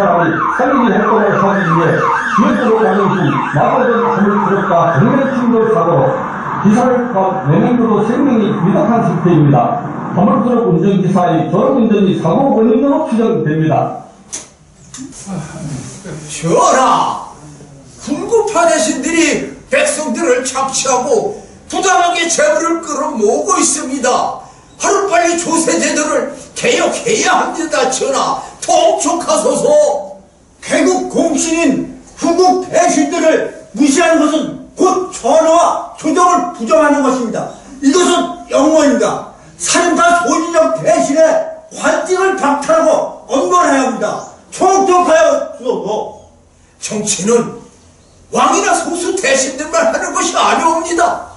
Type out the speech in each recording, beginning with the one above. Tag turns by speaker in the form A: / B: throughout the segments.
A: 사람이 살리기 활동을 하기 위해 지역으로 가는 중 막아든 하늘 트럭과 정면 충돌 사고로 기사를 포함 4명도 생명이 위독한 상태입니다. 화물트럭 운전기사의 졸음운전이 사고 원인으로 추정됩니다.
B: 전하! 군부파 대신들이 백성들을 착취하고 부당하게 재물을 끌어모으고 있습니다. 하루빨리 조세제도를 개혁해야 합니다. 전하, 통촉하소서.
C: 개국 공신인 후국 대신들을 무시하는 것은 곧 전하와 조정을 부정하는 것입니다. 이것은 영원입니다. 살인파 소진영 대신에 관직을 박탈하고 엄벌해야 합니다. 총독하여 주소서.
B: 정치는 왕이나 소수 대신들만 하는 것이 아니옵니다.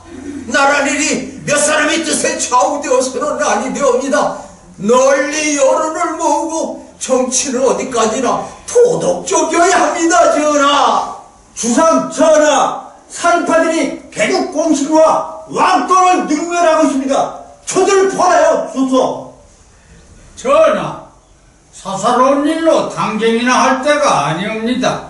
B: 나라일이 몇 사람의 뜻에 좌우되어서는 아니되옵니다. 널리 여론을 모으고 정치는 어디까지나 도덕적이어야 합니다. 전하.
C: 주상 전하, 살인파들이 개국 공신과 왕권을 능멸하고 있습니다. 저들을 벌하여 주소서.
D: 전하, 사사로운 일로 당쟁이나 할 때가 아니옵니다.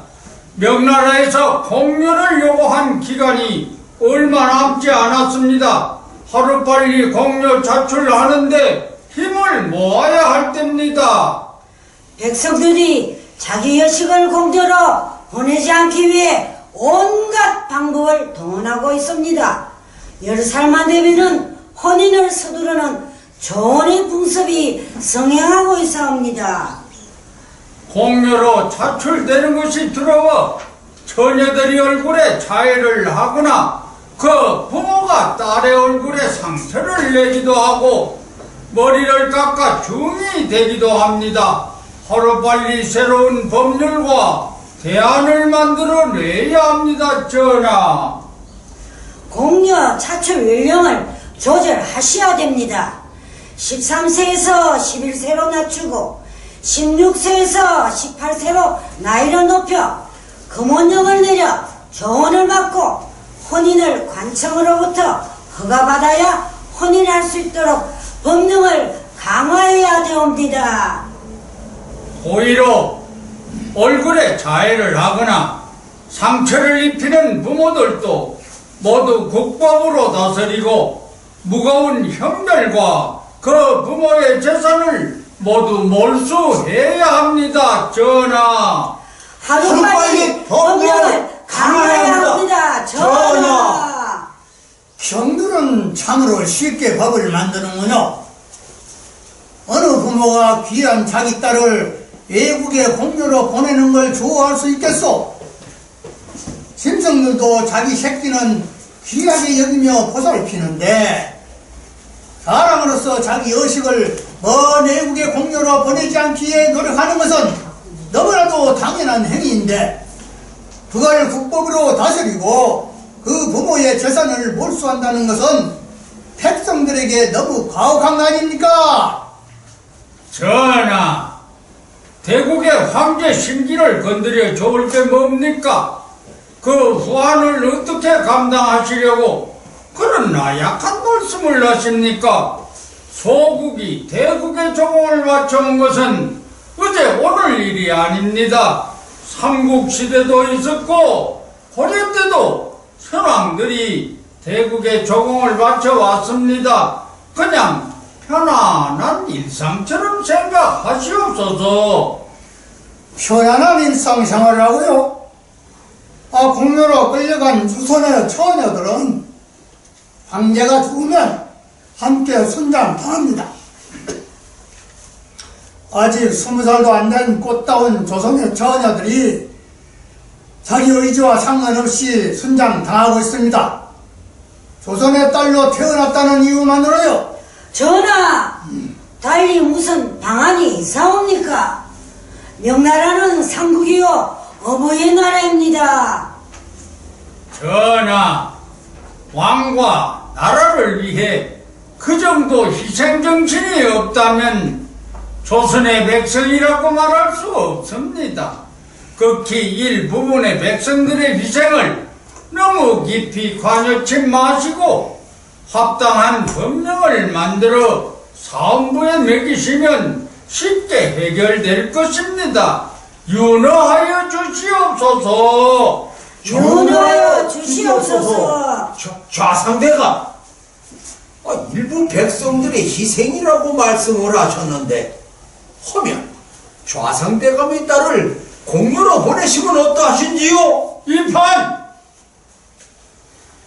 D: 명나라에서 공료를 요구한 기간이 얼마 남지 않았습니다. 하루빨리 공료 자출하는데 힘을 모아야 할 때입니다.
E: 백성들이 자기 여식을 공짜로 보내지 않기 위해 온갖 방법을 동원하고 있습니다. 10살만 되면은 혼인을 서두르는 조언의 풍습이 성행하고 있사옵니다.
D: 공료로 자출되는 것이 두려워 처녀들이 얼굴에 자해를 하거나 그 부모가 딸의 얼굴에 상처를 내기도 하고 머리를 깎아 중이 되기도 합니다. 하루빨리 새로운 법률과 대안을 만들어 내야 합니다. 전하.
E: 공여 자출 연령을 조절하셔야 됩니다. 13세에서 11세로 낮추고 16세에서 18세로 나이를 높여 금원령을 내려 교훈을 받고 혼인을 관청으로부터 허가받아야 혼인할 수 있도록 법령을 강화해야 되옵니다.
D: 고의로 얼굴에 자해를 하거나 상처를 입히는 부모들도 모두 국법으로 다스리고 무거운 형벌과 그 부모의 재산을 모두 몰수해야 합니다. 전하.
E: 하루빨리 법령을 강화해야 합니다. 전하.
F: 경들은 참으로 쉽게 법을 만드는군요. 어느 부모가 귀한 자기 딸을 외국에 공료로 보내는 걸 좋아할 수 있겠소? 짐승들도 자기 새끼는 귀하게 여기며 보살피는데 사람으로서 자기 의식을 먼 외국에 공료로 보내지 않기 위해 노력하는 것은 너무나도 당연한 행위인데 그걸 국법으로 다스리고 그 부모의 재산을 몰수한다는 것은 백성들에게 너무 가혹한 거 아닙니까?
D: 전하, 대국의 황제 심기를 건드려 좋을 게 뭡니까? 그 후환을 어떻게 감당하시려고 그런 나약한 말씀을 하십니까? 소국이 대국의 조공을 맞춰온 것은 어제 오늘 일이 아닙니다. 삼국시대도 있었고 고려 때도 선왕들이 대국의 조공을 맞춰왔습니다. 그냥 편안한 일상처럼 생각하시옵소서.
F: 편안한 일상생활이라고요? 공료로 끌려간 조선의 처녀들은 황제가 죽으면 함께 순장당합니다. 아직 20살도 안 된 꽃다운 조선의 처녀들이 자기 의지와 상관없이 순장당하고 있습니다. 조선의 딸로 태어났다는 이유만으로요.
E: 전하, 달리 무슨 방안이 있사옵니까? 명나라는 삼국이요 어부의 나라입니다.
D: 전하, 왕과 나라를 위해 그 정도 희생정신이 없다면 조선의 백성이라고 말할 수 없습니다. 극히 일부분의 백성들의 희생을 너무 깊이 관여치 마시고 합당한 법령을 만들어 사헌부에 매기시면 쉽게 해결될 것입니다. 윤허하여 주시옵소서.
E: 윤호하여 주시옵소서.
B: 좌상대가 일부 백성들의 희생이라고 말씀을 하셨는데 하면 좌상대감의 딸을 공유로 보내시면 어떠하신지요?
D: 이판!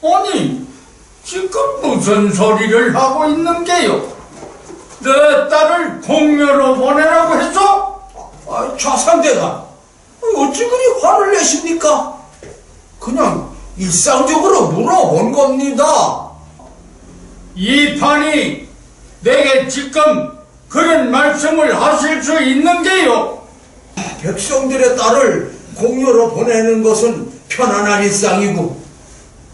D: 아니, 지금 무슨 소리를 하고 있는 게요? 내 딸을 공녀로 보내라고 했어?
B: 좌상대가 어찌 그리 화를 내십니까? 그냥 일상적으로 물어본 겁니다.
D: 이판이 내게 지금 그런 말씀을 하실 수 있는 게요?
B: 백성들의 딸을 공유로 보내는 것은 편안한 일상이고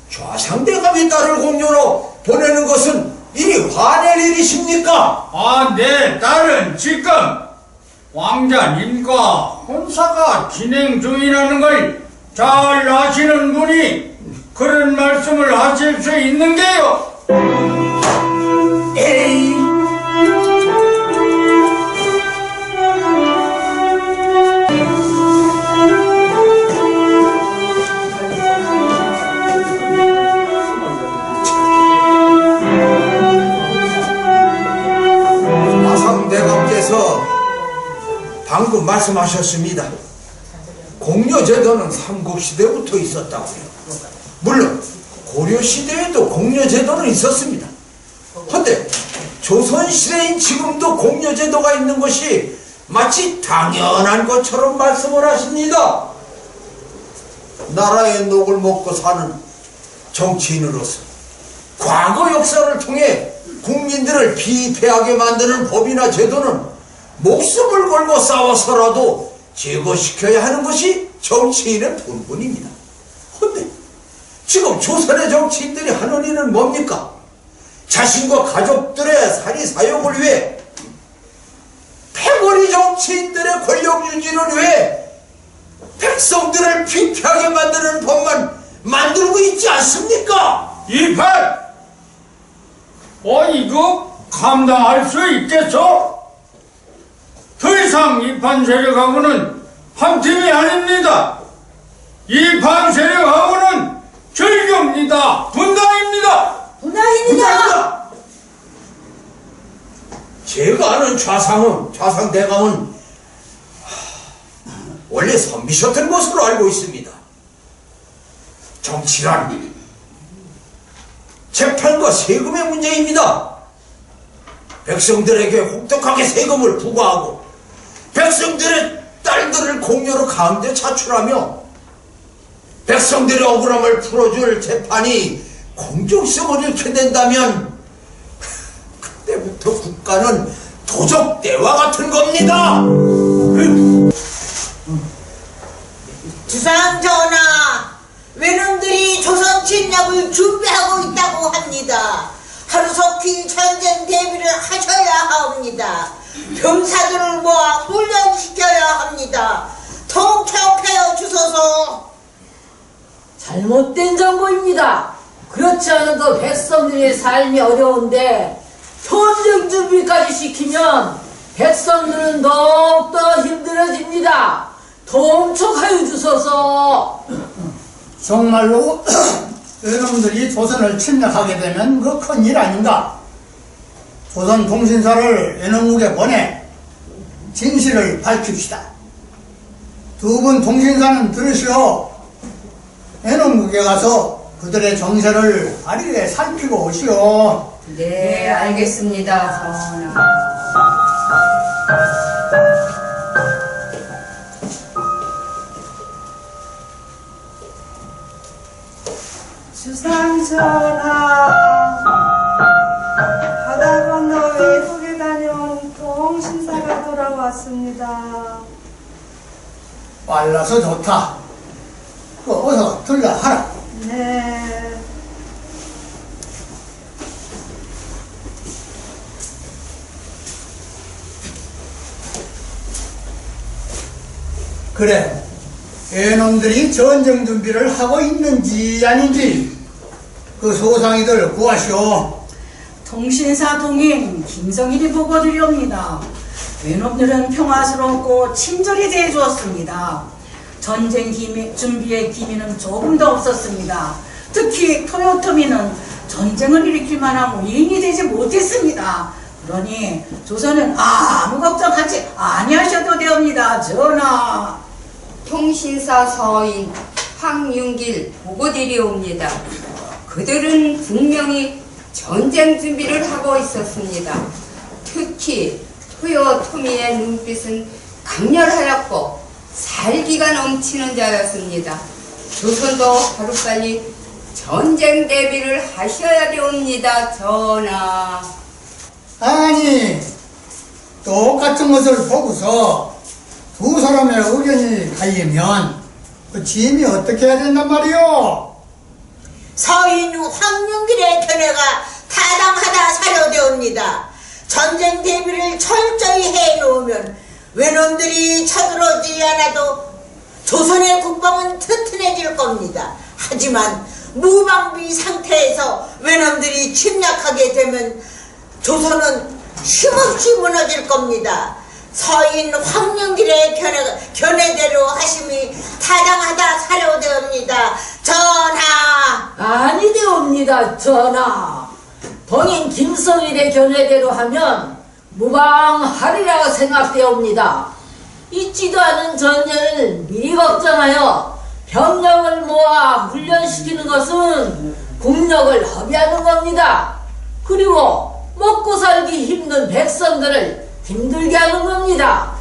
B: 좌상대감의 딸을 공유로 보내는 것은 이리 화낼 일이십니까?
D: 내 딸은 지금 왕자님과 혼사가 진행 중이라는 걸 잘 아시는 분이 그런 말씀을 하실 수 있는 게요?
B: 에이, 좌상대감께서 방금 말씀하셨습니다. 공려제도는 삼국시대부터 있었다고요. 물론 고려시대에도 공려제도는 있었습니다. 그런데 조선시대인 지금도 공려제도가 있는 것이 마치 당연한 것처럼 말씀을 하십니다. 나라의 녹을 먹고 사는 정치인으로서 과거 역사를 통해 국민들을 비패하게 만드는 법이나 제도는 목숨을 걸고 싸워서라도 제거시켜야 하는 것이 정치인의 본분입니다. 그런데 지금 조선의 정치인들이 하는 일은 뭡니까? 자신과 가족들의 사리사욕을 위해 패거리 정치인들의 권력 유지를 위해 백성들을 피폐하게 만드는 법만 만들고 있지 않습니까?
D: 이판! 이거 감당할 수 있겠어? 더 이상 이판 세력하고는 한 팀이 아닙니다. 이판 세력하고는 절교입니다. 분당입니다.
E: 분당입니다.
B: 제가 아는 좌상대감은 원래 선비셨던 것으로 알고 있습니다. 정치란 재판과 세금의 문제입니다. 백성들에게 혹독하게 세금을 부과하고 백성들의 딸들을 공여로 강제 차출하며 백성들의 억울함을 풀어줄 재판이 공정성을 잃게 된다면 그때부터 국가는 도적대와 같은 겁니다.
G: 주상 전하, 외놈들이 조선 침략을 준비하고 있다고 합니다. 하루속히 전쟁 대비를 하셔야 합니다. 병사들을 모아 훈련시켜야 합니다. 통첩하여 주소서.
H: 잘못된 정보입니다. 그렇지 않아도 백성들의 삶이 어려운데 전쟁 준비까지 시키면 백성들은 더욱더 힘들어집니다. 통촉하여 주소서.
F: 정말로 여러분들이 조선을 침략하게 되면 그 큰일 아닌가? 조선 통신사를 연흥국에 보내 진실을 밝힙시다. 두 분 통신사는 들으시오. 연흥국에 가서 그들의 정세를 아리에 살피고 오시오.
H: 네, 알겠습니다.
I: 주상전하, 바다 건너 외국에 다녀온 통신사가 돌아왔습니다.
F: 빨라서 좋다. 어서 들라 하라.
I: 네.
F: 그래, 애놈들이 전쟁 준비를 하고 있는지 아닌지 그 소상이들 구하시오.
E: 통신사 동인 김성일이 보고드리옵니다. 외놈들은 평화스럽고 친절히 대해주었습니다. 전쟁 준비의 기미는 조금도 없었습니다. 특히 토요토미는 전쟁을 일으킬 만한 우인이 되지 못했습니다. 그러니 조선은 아무 걱정하지 아니하셔도 되옵니다. 전하.
H: 통신사 서인 황윤길 보고드리옵니다. 그들은 분명히 전쟁 준비를 하고 있었습니다. 특히 토요토미의 눈빛은 강렬하였고 살기가 넘치는 자였습니다. 조선도 하루빨리 전쟁 대비를 하셔야 되옵니다. 전하.
F: 아니, 똑같은 것을 보고서 두 사람의 의견이 갈리면 그 짐이 어떻게 해야 된단 말이오?
G: 서인 황윤길의 견해가 타당하다 사료되옵니다. 전쟁 대비를 철저히 해놓으면 외놈들이 쳐들어오지 않아도 조선의 국방은 튼튼해질 겁니다. 하지만 무방비 상태에서 외놈들이 침략하게 되면 조선은 쉼없이 무너질 겁니다. 서인 황윤길의 견해대로 하심이 타당하다 사료되옵니다. 전하.
H: 아니되옵니다. 전하. 동인 김성일의 견해대로 하면 무방하리라 생각되옵니다. 있지도 않은 전쟁을 미리 걱정하여 병력을 모아 훈련시키는 것은 국력을 허비하는 겁니다. 그리고 먹고 살기 힘든 백성들을 힘들게 하는 겁니다.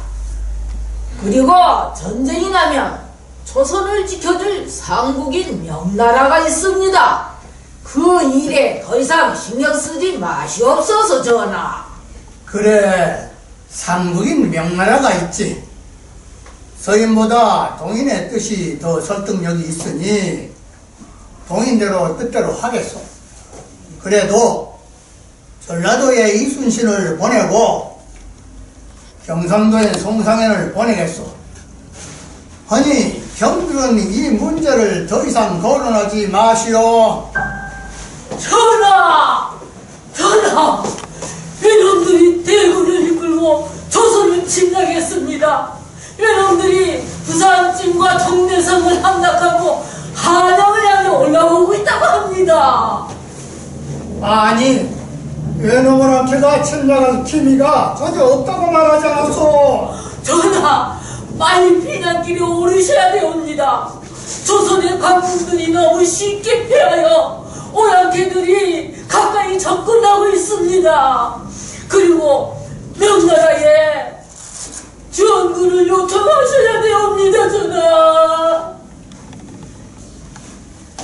H: 그리고 전쟁이 나면 조선을 지켜줄 상국인 명나라가 있습니다. 그 일에 더 이상 신경 쓰지 마시옵소서. 전하.
F: 그래, 상국인 명나라가 있지. 서인보다 동인의 뜻이 더 설득력이 있으니 동인대로 뜻대로 하겠소. 그래도 전라도에 이순신을 보내고 경상도에 송상현을 보내겠소. 아니, 경들은 이 문제를 더 이상 거론하지 마시오.
H: 전하! 전하! 외놈들이 대군을 이끌고 조선을 침략했습니다. 외놈들이 부산쯤과 동대성을 함락하고 한양을 향해 올라오고 있다고 합니다.
F: 아니, 외놈들한테가 침략할 기미가 전혀 없다고 말하지 않았소.
H: 전하! 빨리 피난길에 오르셔야 되옵니다. 조선의 관군들이 너무 쉽게 패하여 오랑캐들이 가까이 접근하고 있습니다. 그리고 명나라에 지원군을 요청하셔야 되옵니다. 전하.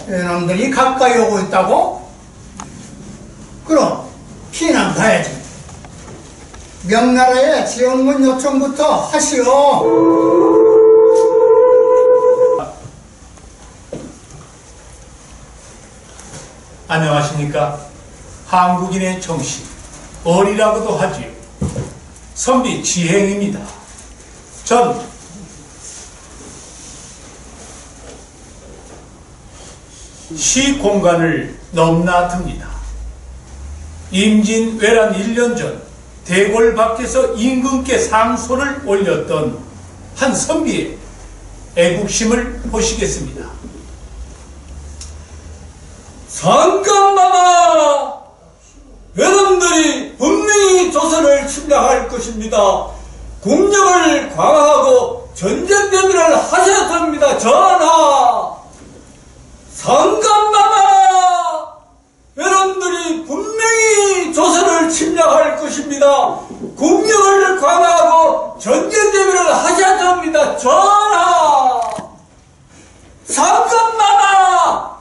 F: 외놈들이 가까이 오고 있다고? 그럼 피난 가야지. 명나라에 지원군 요청부터 하시오.
J: 안녕하십니까. 한국인의 정신, 어리라고도 하지요. 선비 지행입니다. 전 시 공간을 넘나듭니다. 임진 외란 1년 전 대궐 밖에서 임금께 상소를 올렸던 한 선비의 애국심을 보시겠습니다.
A: 잠깐마마! 외놈들이 분명히 조선을 침략할 것입니다. 국력을 강화하고 전쟁 대비를 하셔야 됩니다. 전하! 잠깐마마! 외놈들이 분명히 조선을 침략할 것입니다. 국력을 강화하고 전쟁 대비를 하셔야 됩니다. 전하! 잠깐마마!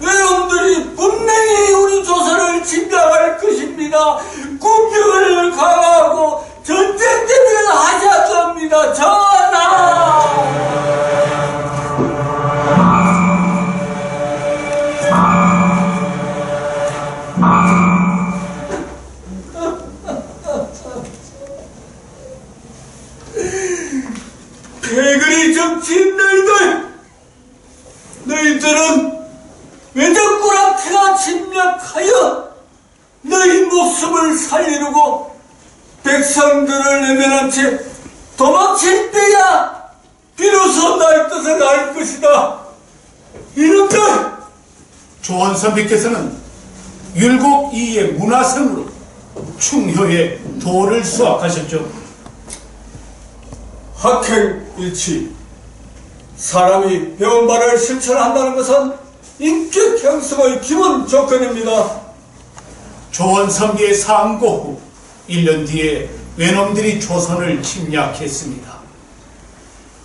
A: 외놈들이 분명히 우리 조선을 침략할 것입니다. 국력을 강화하고 전쟁 대비를 하셔야 됩니다. 전하! 대그리 정치인 너희들은 외적군한테가 침략하여 너희 목숨을 살리려고
C: 백성들을 내면한 채 도망칠 때야 비로소 나의 뜻을 알 것이다. 이렇게
J: 조원 선비께서는 율곡 이의 문화생으로 충효의 도를 수확하셨죠.
C: 학행일치. 사람이 배운 바를 실천한다는 것은 인격 형성의 기본 조건입니다.
J: 조원 선비의 상고 후 1년 뒤에 외놈들이 조선을 침략했습니다.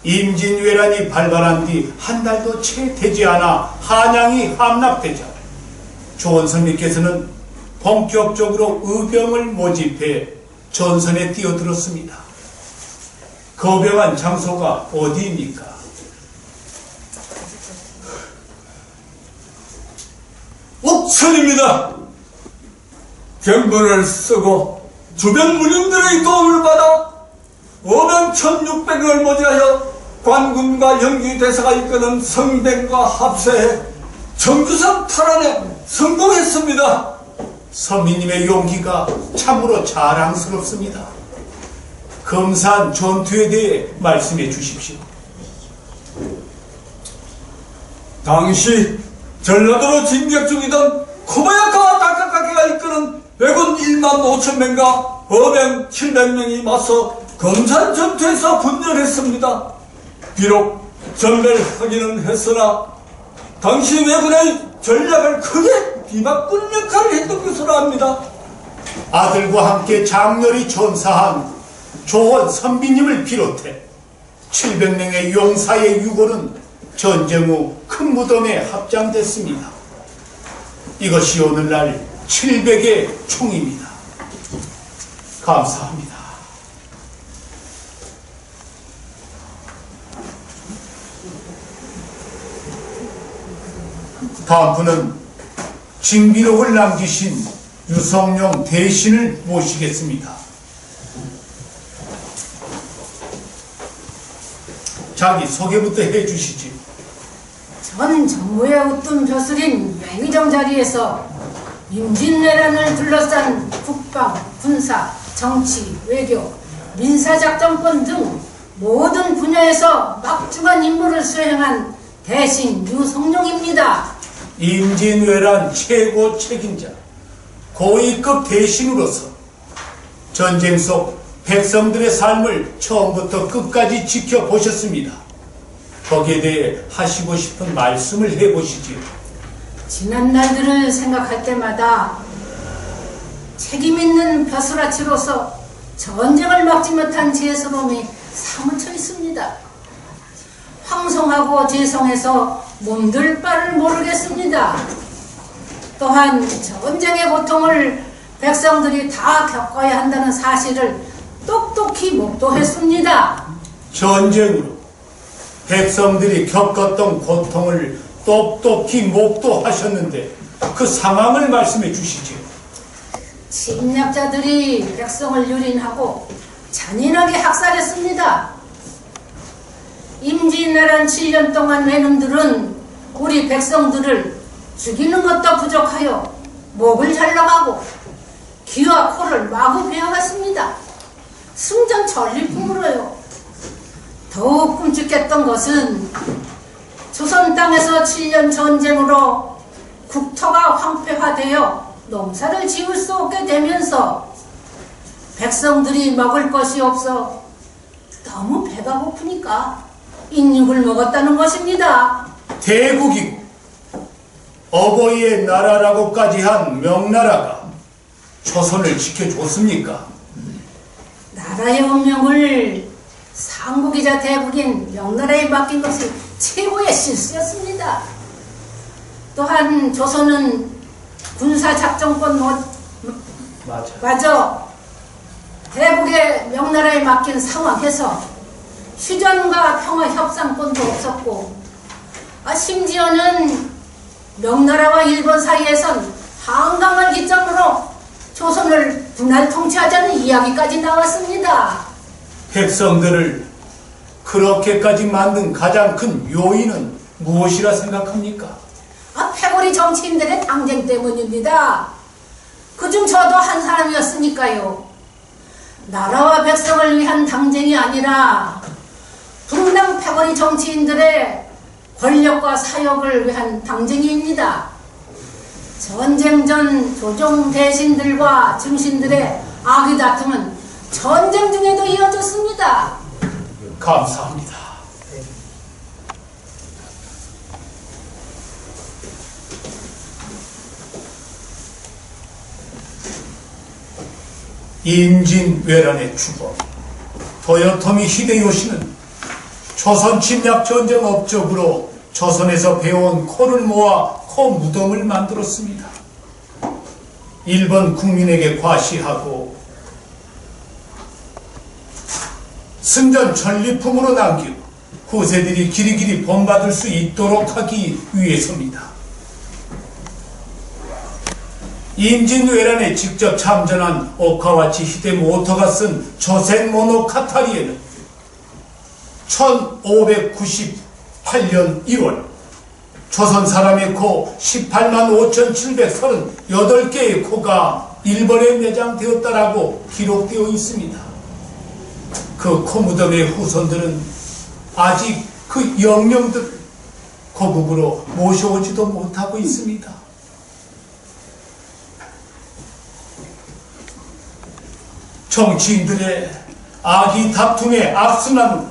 J: 임진왜란이 발발한 뒤 한 달도 채 되지 않아 한양이 함락되자 조원 선비께서는 본격적으로 의병을 모집해 전선에 뛰어들었습니다. 거병한 장소가 어디입니까?
C: 옥천입니다. 경본을 쓰고 주변 문인들의 도움을 받아 어병 1600을 모집하여 관군과 영기대사가 이끄는 성den과 합세해 정주성 탈환에 성공했습니다.
J: 선비님의 용기가 참으로 자랑스럽습니다. 금산 전투에 대해 말씀해 주십시오.
C: 당시 전라도로 진격 중이던 코바야카와 다카카키가 이끄는 왜군 1만 5천 명과 어병 700명이 맞서 금산 전투에서 분열했습니다. 비록 전멸 하기는 했으나 당시 왜군의 전략을 크게 뒤바꾼 역할을 했던 것으로 압니다.
J: 아들과 함께 장렬히 전사한 조원 선비님을 비롯해 700명의 용사의 유골은 전쟁 후 큰 무덤에 합장됐습니다. 이것이 오늘날 700의 총입니다. 감사합니다. 다음 분은 징비록을 남기신 유성룡 대신을 모시겠습니다. 자기 소개부터 해주시지.
H: 전 정부의 웃돈 벼슬인 명의정 자리에서 임진왜란을 둘러싼 국방, 군사, 정치, 외교, 민사작전권 등 모든 분야에서 막중한 임무를 수행한 대신 유성룡입니다.
J: 임진왜란 최고 책임자, 고위급 대신으로서 전쟁 속 백성들의 삶을 처음부터 끝까지 지켜보셨습니다. 거기에 대해 하시고 싶은 말씀을 해보시지요.
H: 지난 날들을 생각할 때마다 책임있는 벼슬아치로서 전쟁을 막지 못한 죄스러움이 사무쳐 있습니다. 황송하고 죄송해서 몸둘 바를 모르겠습니다. 또한 전쟁의 고통을 백성들이 다 겪어야 한다는 사실을 똑똑히 목도했습니다.
J: 전쟁으로 백성들이 겪었던 고통을 똑똑히 목도하셨는데 그 상황을 말씀해 주시지요.
H: 침략자들이 백성을 유린하고 잔인하게 학살했습니다. 임진왜란 7년 동안 외놈들은 우리 백성들을 죽이는 것도 부족하여 목을 잘라가고 귀와 코를 마구 베어갔습니다. 승전 전리품으로요. 더욱 끔찍했던 것은 조선 땅에서 7년 전쟁으로 국토가 황폐화되어 농사를 지을 수 없게 되면서 백성들이 먹을 것이 없어 너무 배가 고프니까 인육을 먹었다는 것입니다.
J: 대국이고 어버이의 나라라고까지 한 명나라가 조선을 지켜줬습니까?
H: 나라의 운명을 상국이자 대국인 명나라에 맡긴 것이 최고의 실수였습니다. 또한 조선은 군사작전권 마저 대국의 명나라에 맡긴 상황에서 휴전과 평화 협상권도 없었고 심지어는 명나라와 일본 사이에선 한강을 기점으로 조선을 분할 통치하자는 이야기까지 나왔습니다.
J: 백성들을 그렇게까지 만든 가장 큰 요인은 무엇이라 생각합니까?
H: 패거리 정치인들의 당쟁 때문입니다. 그중 저도 한 사람이었으니까요. 나라와 백성을 위한 당쟁이 아니라 분당 패거리 정치인들의 권력과 사역을 위한 당쟁이입니다. 전쟁 전 조정 대신들과 증신들의 악의 다툼은 전쟁 중에도 이어졌습니다.
J: 감사합니다. 임진왜란의 주범 도요토미 히데요시는 조선 침략 전쟁 업적으로 조선에서 배워온 코를 모아 코 무덤을 만들었습니다. 일본 국민에게 과시하고 승전 전리품으로 남기고 후세들이 길이길이 본받을 수 있도록 하기 위해서입니다. 임진왜란에 직접 참전한 오카와치 히데모토가 쓴 조센 모노카타리에는 1598년 1월 조선 사람의 코 18만 5,738개의 코가 일본에 매장되었다라고 기록되어 있습니다. 그 코무덤의 후손들은 아직 그 영령들을 고국으로 모셔오지도 못하고 있습니다. 정치인들의 악의 다툼의 악순환으로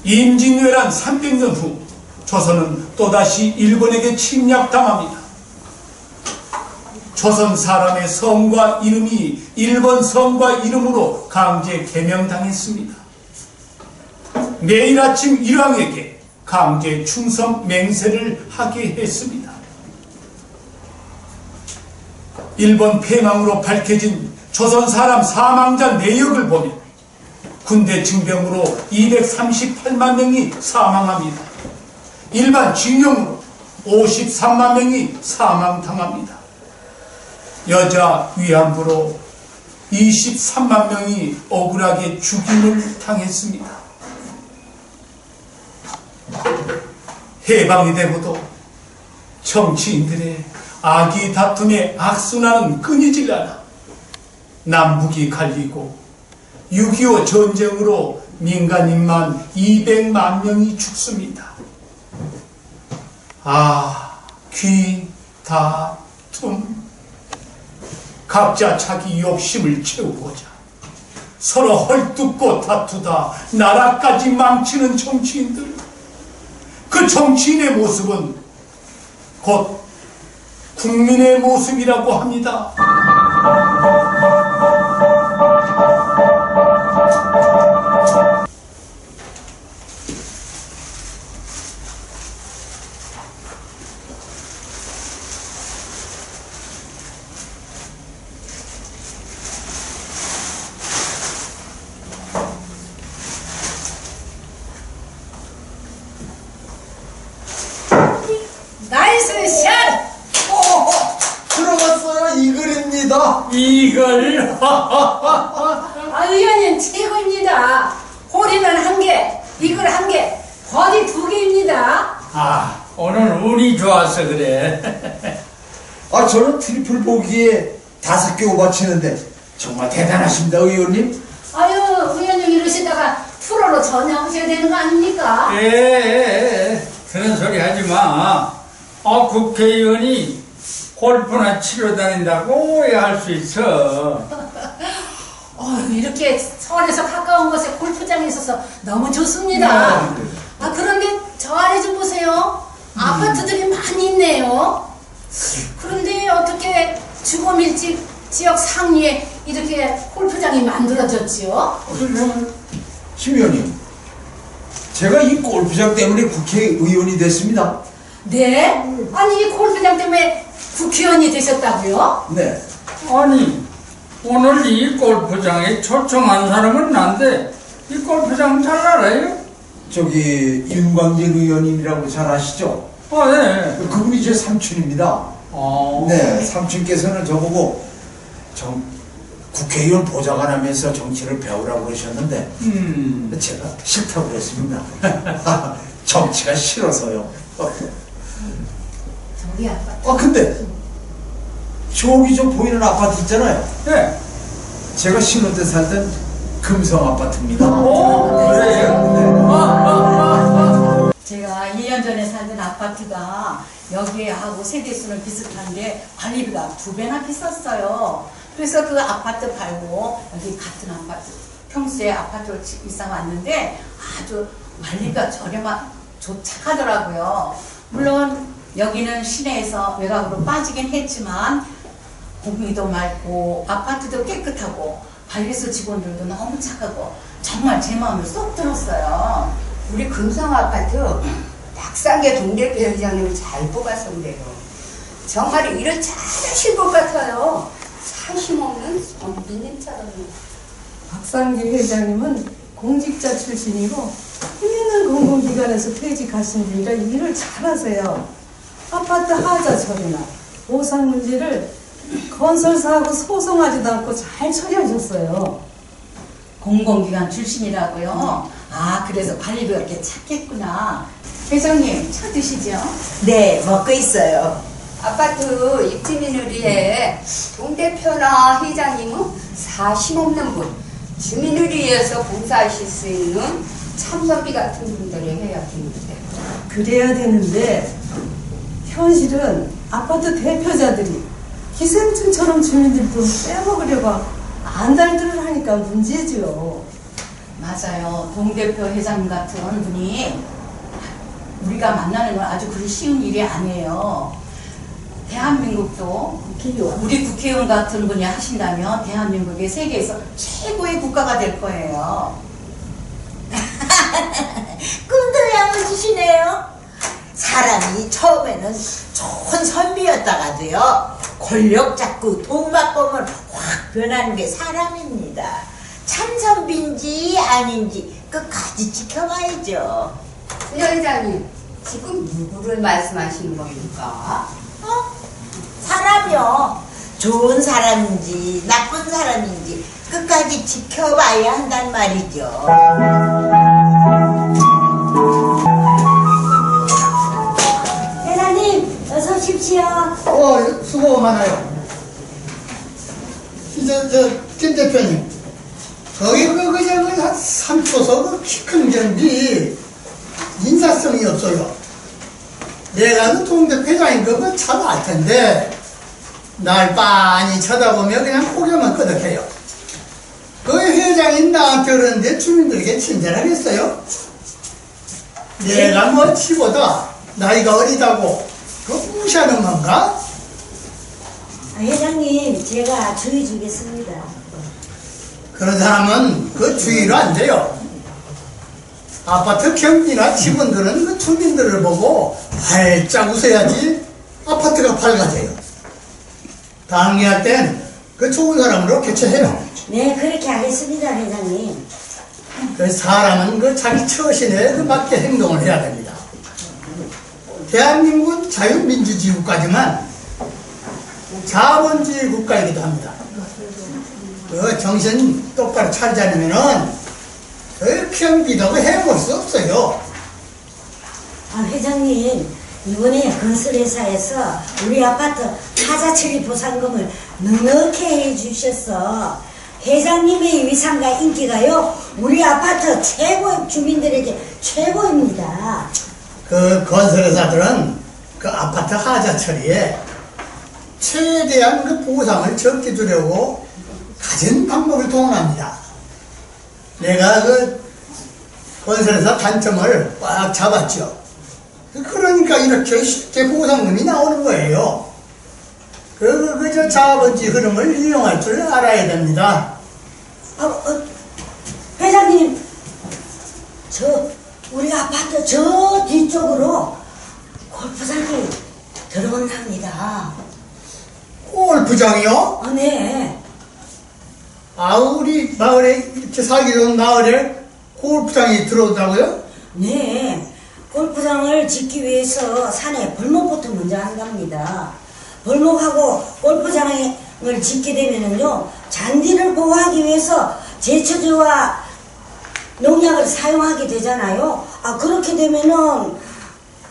J: 임진왜란 300년 후 조선은 또다시 일본에게 침략당합니다. 조선 사람의 성과 이름이 일본 성과 이름으로 강제 개명당했습니다. 매일 아침 일왕에게 강제 충성 맹세를 하게 했습니다. 일본 폐망으로 밝혀진 조선 사람 사망자 내역을 보면 군대 징병으로 238만 명이 사망합니다. 일반 징용으로 53만 명이 사망당합니다. 여자 위안부로 23만 명이 억울하게 죽임을 당했습니다. 해방이 되고도 정치인들의 악의 다툼의 악순환은 끊이질 않아 남북이 갈리고 6.25 전쟁으로 민간인만 200만 명이 죽습니다. 귀 다툼. 각자 자기 욕심을 채우고자 서로 헐뜯고 다투다 나라까지 망치는 정치인들. 그 정치인의 모습은 곧 국민의 모습이라고 합니다.
H: 나이스 샷!
B: 들어갔어요. 이 글입니다.
C: 이걸
H: 의원님 최고입니다. 홀이는 1개, 이글 1개, 버디 2개입니다.
D: 오늘 운이 좋아서 그래.
B: 저는 트리플 보기에 5개 오바치는데 정말 대단하십니다, 의원님.
H: 아유, 의원님 이러시다가 프로로 전향하셔야 되는 거 아닙니까?
D: 그런 소리 하지 마. 국회의원이 골프나 치러 다닌다고 오해할 수 있어.
H: 이렇게 서울에서 가까운 곳에 골프장이 있어서 너무 좋습니다. 그런데 저 아래 좀 보세요. 아파트들이 많이 있네요. 그런데 어떻게 주거밀집 지역 상류에 이렇게 골프장이 만들어졌지요?
B: 심 의원님, 제가 이 골프장 때문에 국회의원이 됐습니다.
H: 네? 아니 이 골프장 때문에 국회의원이 되셨다고요?
B: 네.
D: 아니, 오늘 이 골프장에 초청한 사람은 난데 이 골프장 잘 알아요?
B: 윤광진 의원님이라고 잘 아시죠?
D: 네.
B: 그분이 제 삼촌입니다. 네, 삼촌께서는 저보고 국회의원 보좌관 하면서 정치를 배우라고 그러셨는데 제가 싫다고 그랬습니다. 정치가 싫어서요.
H: 저기 아파트.
B: 근데 저기 저 보이는 아파트 있잖아요.
D: 네.
B: 제가 신혼때 살던 금성 아파트입니다.
E: 제가 1년 전에 살던 아파트가 여기에 하고 세대수는 비슷한데 관리비가 2배나 비쌌어요. 그래서 그 아파트 팔고 여기 같은 아파트, 평소에 아파트로 이사 왔는데 아주 관리비가 착하더라고요. 물론 여기는 시내에서 외곽으로 빠지긴 했지만 공기도 맑고 아파트도 깨끗하고 관리소 직원들도 너무 착하고 정말 제 마음을 쏙 들었어요.
K: 우리 금성 아파트 박상계 동대표 회장님을 잘 뽑았었는데요. 정말 일을 잘하실 것 같아요. 사심 없는 선비님처럼.
I: 박상기 회장님은 공직자 출신이고 힘있는 공공기관에서 퇴직하신 분이라 일을 잘하세요. 아파트 하자 처리나 보상 문제를 건설사하고 소송하지도 않고 잘 처리하셨어요.
E: 공공기관 출신이라고요? 아, 그래서 관리비가 이렇게 착했구나. 회장님, 차 드시죠?
G: 네, 먹고 있어요.
K: 아파트 입주민을 위해 동대표나 회장님은 사심 없는 분, 주민을 위해서 봉사하실 수 있는 참선비 같은 분들을 해야 되는데.
I: 그래야 되는데 현실은 아파트 대표자들이 기생충처럼 주민들 돈 빼먹으려고 안달들을 하니까 문제죠.
E: 맞아요. 동대표 회장님 같은 분이 우리가 만나는 건 아주 그리 쉬운 일이 아니에요. 대한민국도 우리 국회의원 같은 분이 하신다면 대한민국이 세계에서 최고의 국가가 될 거예요.
G: 꿈도 야무지시네요. 사람이 처음에는 좋은 선비였다가도요, 권력 잡고 돈 바꾸면 확 변하는 게 사람입니다. 참 선비인지 아닌지 끝까지 지켜봐야죠.
K: 이 회장님, 지금 누구를 말씀하시는 겁니까?
G: 사람이요. 좋은 사람인지 나쁜 사람인지 끝까지 지켜봐야 한단 말이죠.
H: 회장님, 어서 오십시오.
F: 수고 많아요. 김 대표님, 거기 그냥 삼초서 키 큰 견디 인사성이 없어요. 내가 그 동대표 회장인 거 참 알 텐데 날 빤히 쳐다보면 그냥 고개만 끄덕해요. 그 회장인 나한테 그러는데 주민들에게 친절하겠어요? 내가 뭐 치보다 나이가 어리다고 그 무시하는 건가?
H: 회장님, 제가 주의 주겠습니다.
F: 그런 사람은 그 주의로 안 돼요. 아파트 경비나 직원들은 그 주민들을 보고 활짝 웃어야지 아파트가 밝아져요. 당기할 땐 그 좋은 사람으로 교체해요.
H: 네, 그렇게 하겠습니다, 회장님.
F: 그 사람은 그 자기 처신에 그 맞게 행동을 해야 됩니다. 대한민국은 자유민주주의 국가지만 자본주의 국가이기도 합니다. 그 정신 똑바로 차리지 않으면은 그 경비도 해볼 수 없어요.
H: 회장님, 이번에 건설회사에서 우리 아파트 하자 처리 보상금을 넉넉히 해주셔서 회장님의 위상과 인기가요, 우리 아파트 최고 주민들에게 최고입니다.
F: 그 건설회사들은 그 아파트 하자 처리에 최대한 그 보상을 적게 주려고 가진 방법을 동원합니다. 내가 그 건설회사 단점을 꽉 잡았죠. 그러니까 이렇게 쉽게 보상금이 나오는 거예요. 저 자본주의 흐름을 이용할 줄 알아야 됩니다.
H: 회장님, 우리 아파트 저 뒤쪽으로 골프장이 들어온답니다.
F: 골프장이요?
H: 네.
F: 우리 마을에, 이렇게 살기 좋은 마을에 골프장이 들어온다고요?
H: 네. 골프장을 짓기 위해서 산에 벌목부터 먼저 한답니다. 벌목하고 골프장을 짓게 되면은요, 잔디를 보호하기 위해서 제초제와 농약을 사용하게 되잖아요. 그렇게 되면은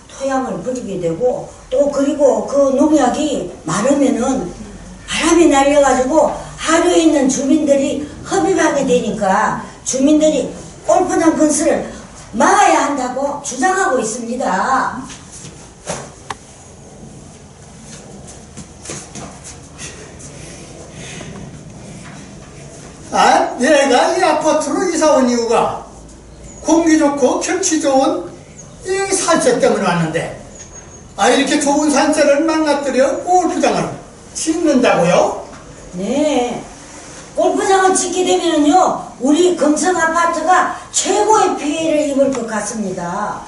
H: 토양을 버리게 되고, 또 그리고 그 농약이 마르면은 바람이 날려가지고
G: 하류에 있는 주민들이 흡입하게 되니까 주민들이 골프장 건설을 막아야 한다고 주장하고 있습니다.
F: 내가 이 아파트로 이사 온 이유가 공기 좋고 경치 좋은 이 산세 때문에 왔는데, 이렇게 좋은 산세를 망가뜨려 골프장을 짓는다고요?
G: 네. 골프장을 짓게 되면요, 우리 금성 아파트가 최고의 피해를 입을 것 같습니다.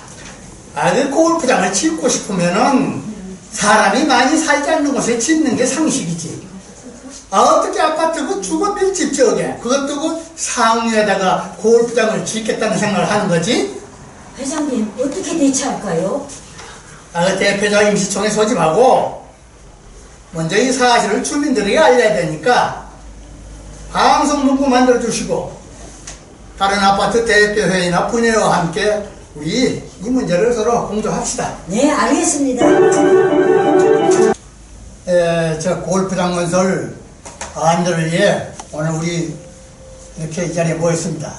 F: 그 골프장을 짓고 싶으면은 사람이 많이 살지 않는 곳에 짓는 게 상식이지. 어떻게 아파트 그 주거 밀집 지역에, 그것도 그 상류에다가 골프장을 짓겠다는 생각을 하는 거지?
G: 회장님, 어떻게 대처할까요?
F: 그 대표자 임시총회 소집하고 먼저 이 사실을 주민들에게 알려야 되니까 방송 문구 만들어 주시고, 다른 아파트 대표회의나 분회와 함께 우리 이 문제를 서로 공조합시다.
G: 네, 알겠습니다.
F: 저 골프장 건설 안들을 위해 오늘 우리 이렇게 이 자리에 모였습니다.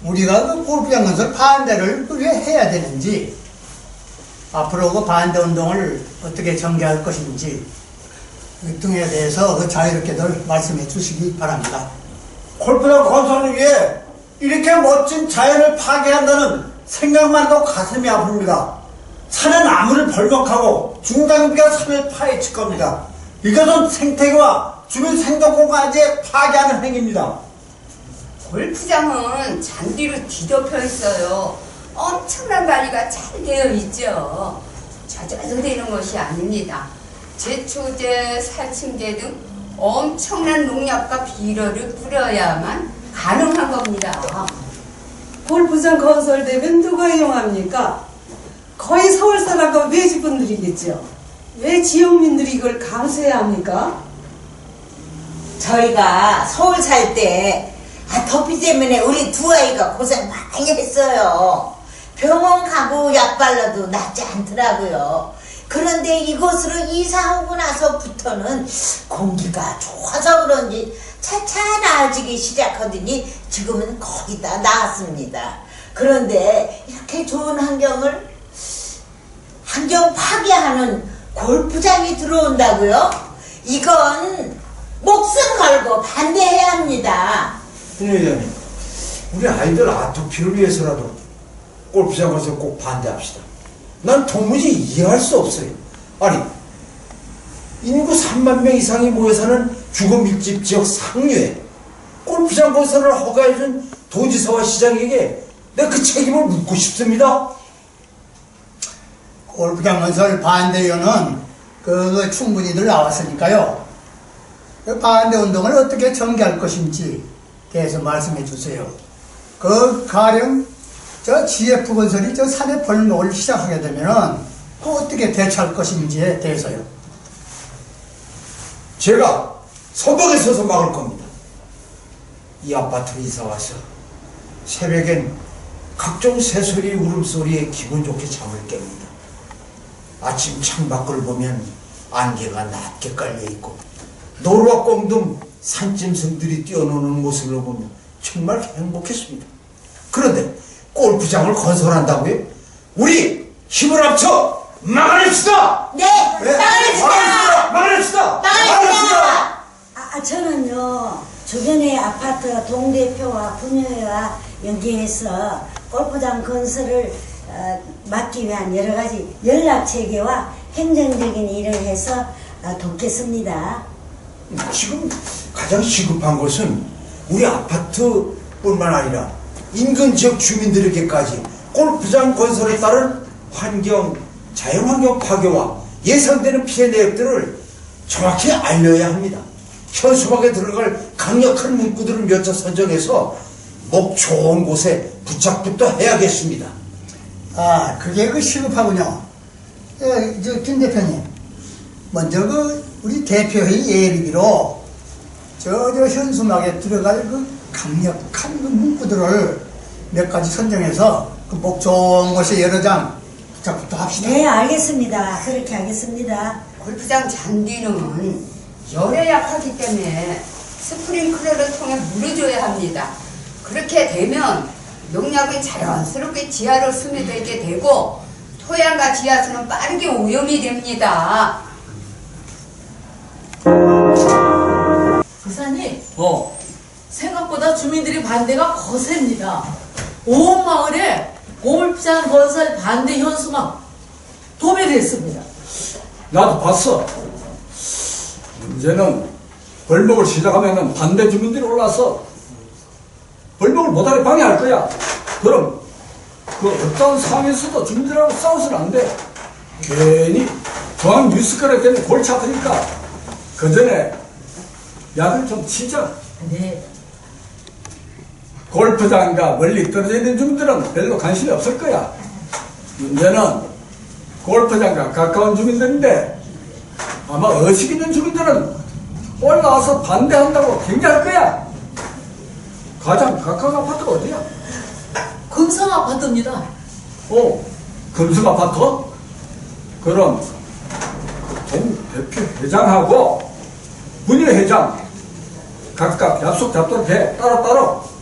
F: 우리가 그 골프장 건설 반대를 왜 해야 되는지, 앞으로 그 반대 운동을 어떻게 전개할 것인지 그 등에 대해서 그 자유롭게들 말씀해 주시기 바랍니다.
D: 골프장 건설을 위해 이렇게 멋진 자연을 파괴한다는 생각만 해도 가슴이 아픕니다. 산은 나무를 벌목하고 중장비가 산을 파헤칠 겁니다. 이것은 생태계와 주민 생존공간에 파괴하는 행위입니다.
K: 골프장은 잔디로 뒤덮여 있어요. 엄청난 관리가 잘 되어 있죠. 저절로 되는 것이 아닙니다. 제초제, 살충제 등 엄청난 농약과 비료를 뿌려야만 가능한 겁니다.
I: 골프장 건설되면 누가 이용합니까? 거의 서울 사람과 외지분들이겠죠. 왜 지역민들이 이걸 감수해야 합니까?
G: 저희가 서울 살 때 더위 때문에 우리 두 아이가 고생 많이 했어요. 병원 가고 약 발라도 낫지 않더라고요. 그런데 이곳으로 이사 오고 나서부터는 공기가 좋아서 그런지 차차 나아지기 시작하더니 지금은 거의 다 나았습니다. 그런데 이렇게 좋은 환경 파괴하는 골프장이 들어온다고요? 이건 목숨 걸고 반대해야 합니다.
C: 윤 회장님, 우리 아이들 아토피를 위해서라도 골프장 건설 꼭 반대합시다. 난 도무지 이해할 수 없어요. 아니, 인구 3만 명 이상이 모여 사는 주거 밀집 지역 상류에 골프장 건설을 허가해준 도지사와 시장에게 내가 그 책임을 묻고 싶습니다.
F: 골프장 건설 반대위원은 그거 충분히들 나왔으니까요. 그 반대 운동을 어떻게 전개할 것인지 대해서 말씀해 주세요. 그 가령 저 GF 건설이 저 산에 벌목을 시작하게 되면은 그 어떻게 대처할 것인지에 대해서요.
C: 제가 선박에 서서 막을 겁니다. 이 아파트로 이사 와서 새벽엔 각종 새소리, 울음소리에 기분 좋게 잠을 깹니다. 아침 창밖을 보면 안개가 낮게 깔려있고 노루와 꽁둥 산짐승들이 뛰어노는 모습을 보면 정말 행복했습니다. 그런데 골프장을 건설한다고요? 우리 힘을 합쳐 막아냅시다!
G: 네, 막아냅시다!
C: 막아냅시다!
G: 저는요, 주변의 아파트 동대표와 분회와 연계해서 골프장 건설을 막기 위한 여러 가지 연락 체계와 행정적인 일을 해서 돕겠습니다.
C: 지금 가장 시급한 것은 우리 아파트뿐만 아니라 인근 지역 주민들에게까지 골프장 건설에 따른 자연환경 파괴와 예상되는 피해 내역들을 정확히 알려야 합니다. 현수막에 들어갈 강력한 문구들을 몇 자 선정해서 목 좋은 곳에 부착부터 해야겠습니다.
F: 그게 그 시급하군요. 김 대표님, 먼저 우리 대표회의 예비로 저 현수막에 들어갈 그 강력한 그 문구들을 몇 가지 선정해서 그 목 좋은 곳에 여러 장 부착부터 합시다.
G: 네, 알겠습니다. 그렇게 하겠습니다.
K: 골프장 잔디는 열에 약하기 때문에 스프링클러를 통해 물을 줘야 합니다. 그렇게 되면 농약이 자연스럽게 지하로 스며들게 되고 토양과 지하수는 빠르게 오염이 됩니다.
E: 부사님, 생각보다 주민들이 반대가 거셉니다. 온 마을에 골프장 건설 반대 현수막 도배를 했습니다.
A: 나도 봤어. 문제는 벌목을 시작하면 반대 주민들이 올라서 벌목을 못하게 방해할 거야. 그럼 그 어떤 상황에서도 주민들하고 싸워서는 안 돼. 괜히 중앙 뉴스거리 때문에 골치 아프니까 그 전에 약을 좀 치자.
E: 네.
A: 골프장과 멀리 떨어져 있는 주민들은 별로 관심이 없을 거야. 문제는 골프장과 가까운 주민들인데 아마 의식 있는 주민들은 올라와서 반대한다고 경계할 거야. 가장 가까운 아파트가 어디야?
E: 금성 아파트입니다.
A: 금성 아파트? 그럼 동 대표 회장하고 분회회장 각각 약속 잡도록 해. 따로따로.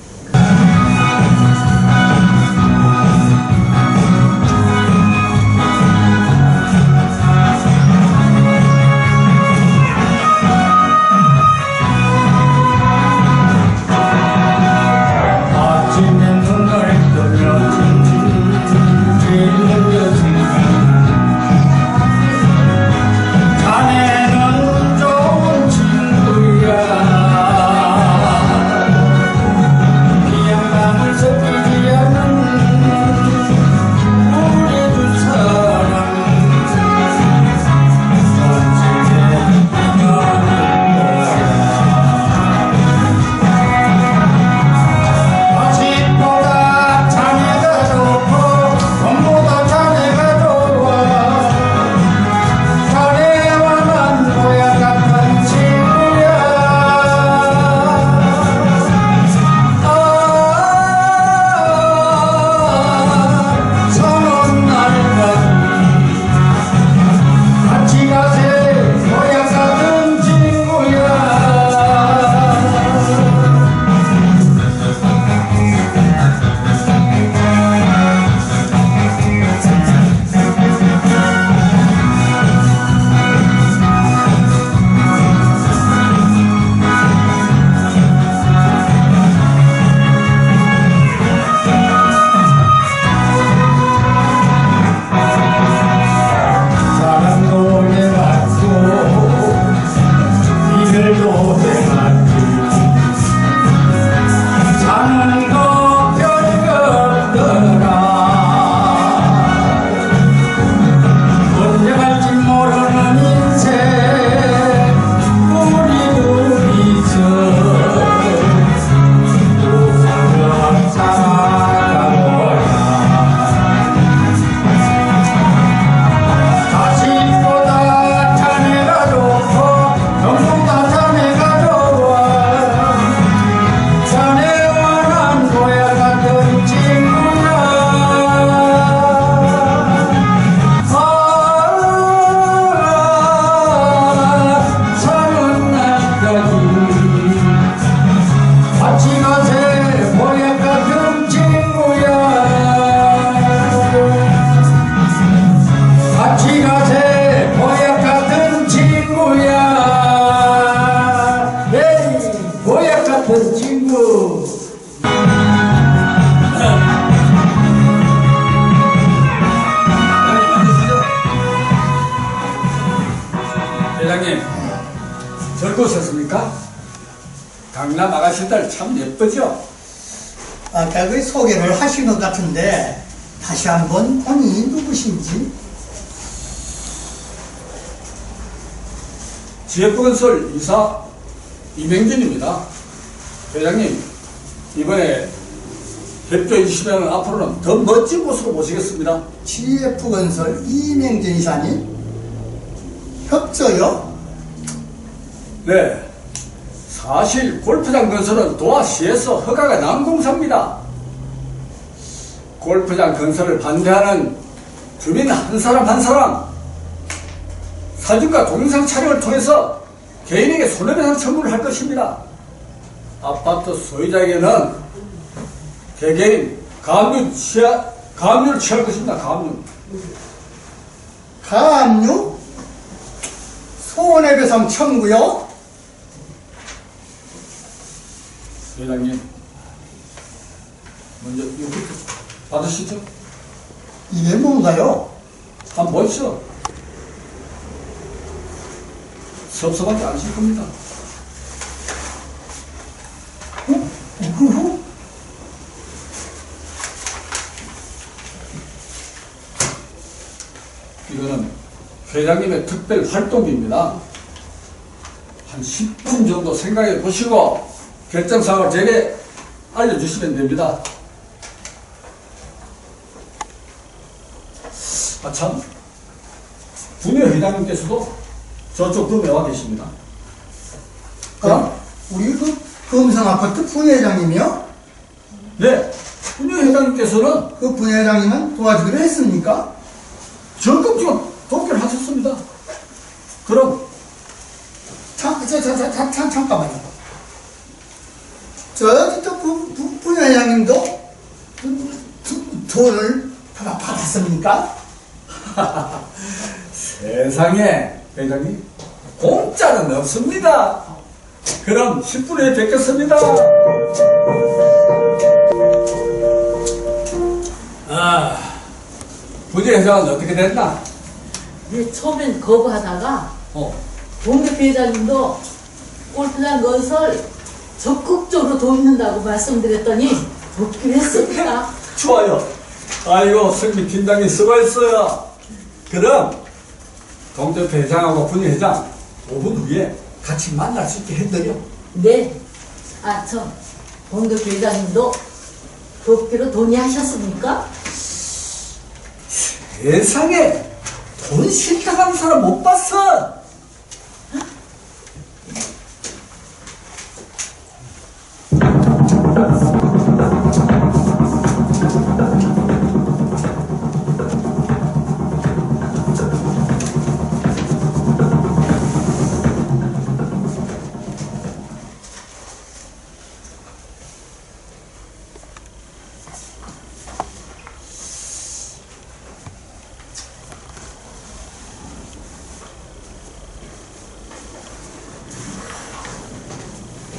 A: 회장님, 즐거우셨습니까? 강남 아가씨들 참 예쁘죠?
F: 아까 그 소개를 하신 것 같은데 다시 한번 본인이 누구신지.
A: GF건설 이사 이명진입니다. 회장님, 이번에 협조해 주시면 앞으로는 더 멋진 모습으로 모시겠습니다.
F: GF건설 이명진 이사님? 협조요?
A: 네, 사실 골프장 건설은 도화시에서 허가가 난 공사입니다. 골프장 건설을 반대하는 주민 한 사람 한 사람 사진과 동영상 촬영을 통해서 개인에게 손해배상 청구를 할 것입니다. 아파트 소유자에게는 개개인 가압류를 취할 것입니다.
F: 가압류? 손해배상 청구요?
A: 회장님, 먼저 이거부터 받으시죠.
F: 이게 뭔가요?
A: 한번 보시죠. 섭섭하지 않으실 겁니다. 이거는 회장님의 특별 활동비입니다. 한 10분 정도 생각해 보시고 결정사항을 제게 알려주시면 됩니다. 아, 참. 분녀 회장님께서도 저쪽 룸에 와 계십니다.
F: 우리 그 금성아파트 분회장님이요?
A: 네. 분녀 회장님께서는
F: 그 분회장님은 도와주기로 했습니까?
A: 적극적으로 돕기를 하셨습니다. 그럼
F: 잠깐만요. 분회장님도 돈을 받았습니까?
A: 세상에 회장님 공짜는 없습니다. 그럼 10분 후에 뵙겠습니다. 부재 회장은 어떻게 됐나?
L: 네, 처음엔 거부하다가 동대표 회장님도 골프장 건설 적극적으로 돕는다고 말씀드렸더니 돕기로 했습니다.
A: 좋아요. 아이고 승미 팀장님 수고했어요. 그럼 동대표 회장하고 분위 회장 5분 후에 같이 만날 수 있게 해드려.
L: 네. 동대표 회장님도 돕기로 동의하셨습니까?
A: 세상에 돈 싫다고 하는 사람 못 봤어.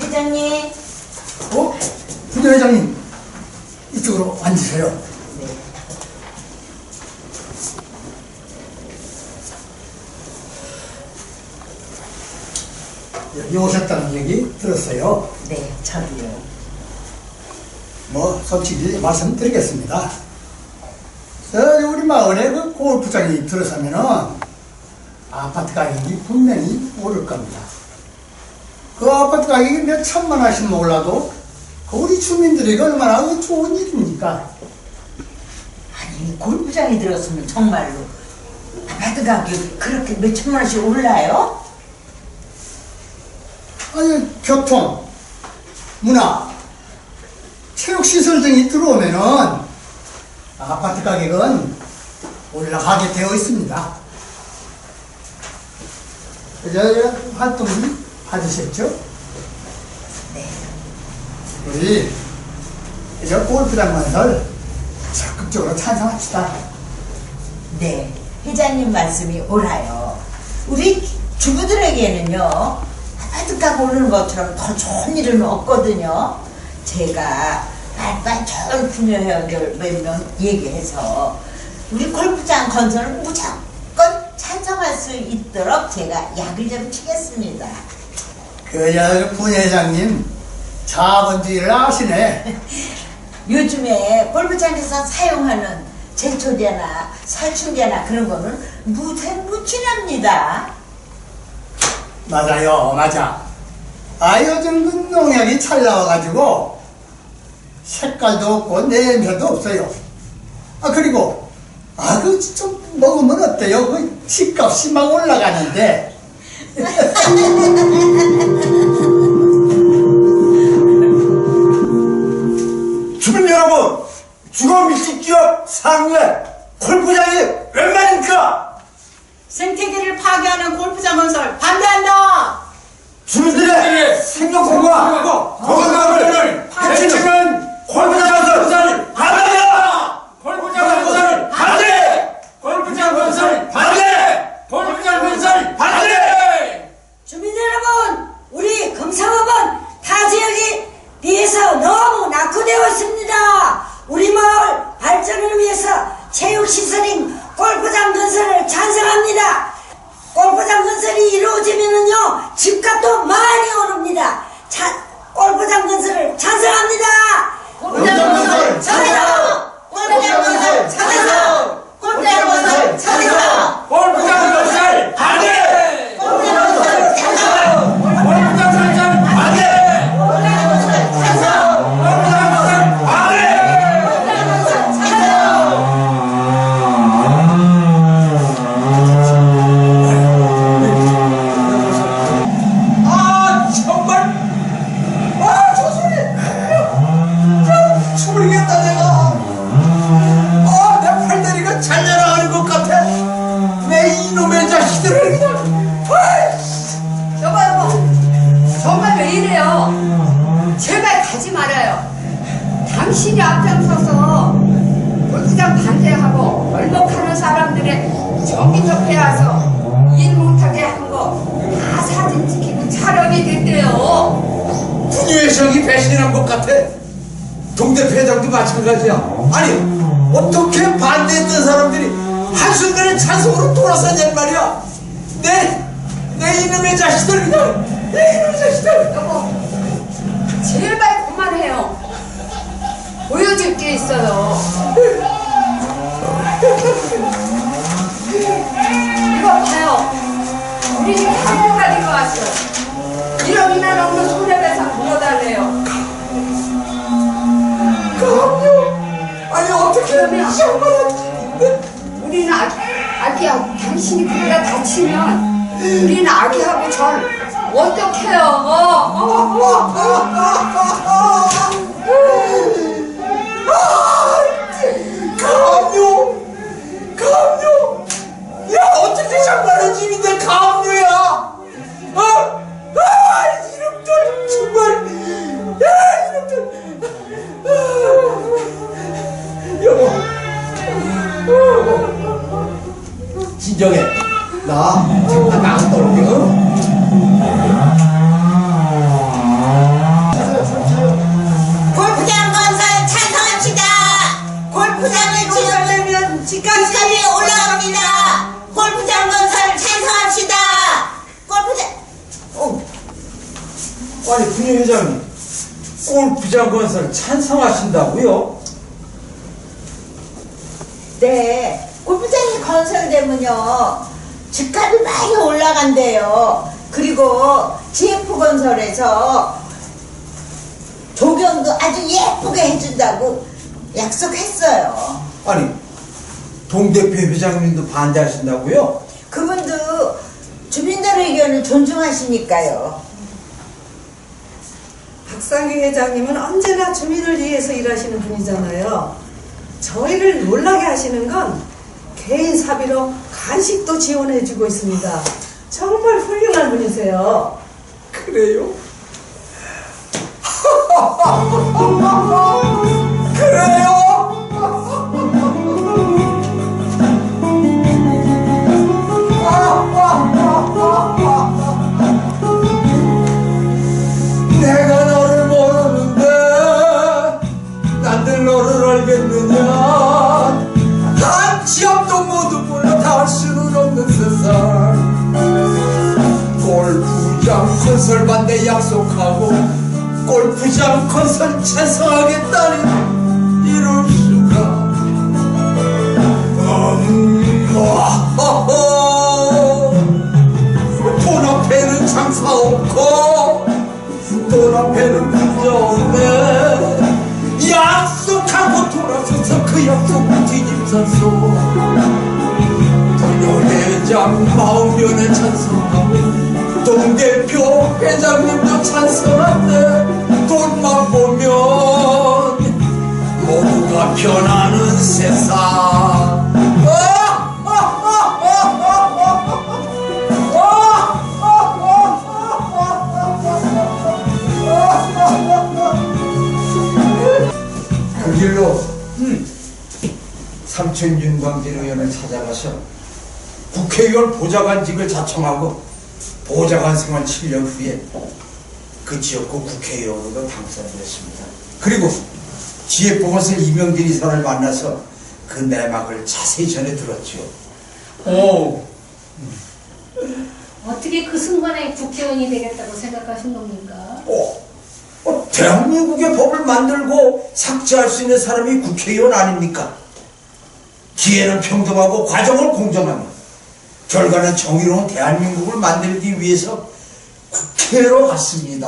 G: 회장님.
F: 분회장님 이쪽으로 앉으세요. 여기 오셨다는 얘기 들었어요.
G: 네, 저도요.
F: 솔직히 말씀드리겠습니다. 우리 마을에 그 골프장이 들어서면은 아파트 가격이 분명히 오를 겁니다. 그 아파트 가격이 몇 천만 원씩 몰라도 우리 주민들에게 얼마나 좋은 일입니까?
G: 아니, 골프장이 들었으면 정말로 아파트 가격이 그렇게 몇 천만 원씩 올라요?
F: 아니, 교통, 문화, 체육시설 등이 들어오면은 아파트 가격은 올라가게 되어 있습니다. 그저 활동비 받으셨죠?
G: 네.
F: 우리 이제 골프장 건설 적극적으로 찬성합시다.
G: 네, 회장님 말씀이 옳아요. 우리 주부들에게는요, 아파트가 오르는 것처럼 더 좋은 일은 없거든요. 제가 말빨 좋은 분녀회원들 몇 명 얘기해서 우리 골프장 건설을 무조건 찬성할 수 있도록 제가 약을 좀 치겠습니다.
F: 분회장님 자본주의를 아시네.
G: 요즘에 골프장에서 사용하는 제초제나 살충제나 그런 거는 무진합니다.
F: 맞아요, 맞아. 요즘 그 농약이 잘 나와가지고 색깔도 없고 냄새도 없어요. 그리고 그 좀 먹으면 어때요? 그 집값이 막 올라가는데.
C: 주민 여러분, 주거밀집지역 상류에 골프장이 웬 말입니까?
E: 생태계를 파괴하는 골프장 건설 반대한다!
C: 주민들의 생명권과 건강을 해치는 골프장 건설 반대야!
J: 골프장 건설 반대! 골프장 건설 반대! 골프장 건설 반대!
E: 주민 여러분, 우리 금상업은 타 지역에 비해서 너무 낙후되어 있습니다. 우리 마을 발전을 위해서 체육시설인 골프장 건설을 찬성합니다. 골프장 건설이 이루어지면은요, 집값도 많이 오릅니다. 골프장 건설을 찬성합니다.
G: 골프장 건설 찬성! 골프장 건설 찬성! 골프장 건설 찬성!
J: 골프장 건설 반대!
G: 골프장 건설 찬성!
J: 골프장 건설 반대!
G: 골프장 건설 찬성!
J: 골프장 건설 반대!
G: 골프장 건설 찬성!
C: 아 정말 저 소리 참 죽으겠다 내가. 내 팔다리가 잘려나가는 것 같아. 내 이놈의 자식들을 그냥
K: 여보, 정말 왜 이래요? 제발 가지 말아요. 당신이 앞장서서 골프장 반대하고 얼먹하는 사람들의 저기 옆에 와서 일 못하게 한 거 다 사진 찍히고 촬영이 됐대요.
C: 분유회장이 배신한 것 같아. 동대표 회장도 마찬가지야. 아니 어떻게 반대했던 사람들이 한순간에 찬성으로 돌아서냔 말이야. 내 이놈의 자식들 그냥 내 이놈의 자식들.
K: 여보, 제발 그만해요. 보여줄 게 있어요. 이거 봐요. 우리 집 강요 가지고 왔어요. 1억이나 넘는 손해배상 물어달래요.
C: 강요? 아니 어떻게
K: 그러면
C: 정말
K: 우리는 아기하고 당신이 그러다 다치면 우리는 아기하고 전 어떡해요?
C: 강요? 야 어떻게 장난의 집인데 강요야? 이놈들 정말 이놈들. 여보 진정해. 나 잠깐 나갔다 올게.
G: 골프장 건설 찬성합시다. 골프장을 지으려면 집값이 올라갑니다. 골프장 건설 찬성합시다. 골프장.
C: 아니 분유 회장님 골프장 건설 찬성하신다고요?
G: 네, 골프장이 건설되면요 집값이 많이 올라간대요. 그리고 GF건설에서 조경도 아주 예쁘게 해준다고 약속했어요.
C: 아니 동대표 회장님도 반대하신다고요?
G: 그분도 주민들의 의견을 존중하시니까요.
I: 박상규 회장님은 언제나 주민을 위해서 일하시는 분이잖아요. 저희를 놀라게 하시는 건 개인 사비로 간식도 지원해주고 있습니다. 정말 훌륭한 분이세요.
C: 그래요? 그래요? 내가 너를 모르는데 난들 너를 알겠느냐. 단 지압도 모두 몰라 다 할 수는 없는 세상. 골프장 건설 반대 약속하고 골프장 건설 찬성하겠다니 이럴 수가. 돈 앞에는 장사 없고 돈 앞에는 문제 없네. 약속하고 돌아서서 그 약속을 뒤집어서 회장 마음변에 찬성하고 동대표 회장님도 찬성한데 돈만 보면 모두가 변하는 세상. 국회의원을 찾아가서 국회의원 보좌관직을 자청하고 보좌관 생활 7년 후에 그 지역구 국회의원으로 당선되었습니다. 그리고 지혜보건소 이명진 이사를 만나서 그 내막을 자세히 전해 들었죠.
J: 오,
H: 어떻게 그 순간에 국회의원이 되겠다고 생각하신 겁니까?
C: 대한민국의 법을 만들고 삭제할 수 있는 사람이 국회의원 아닙니까? 기회는 평등하고 과정을 공정하며 결과는 정의로운 대한민국을 만들기 위해서 국회로 갔습니다.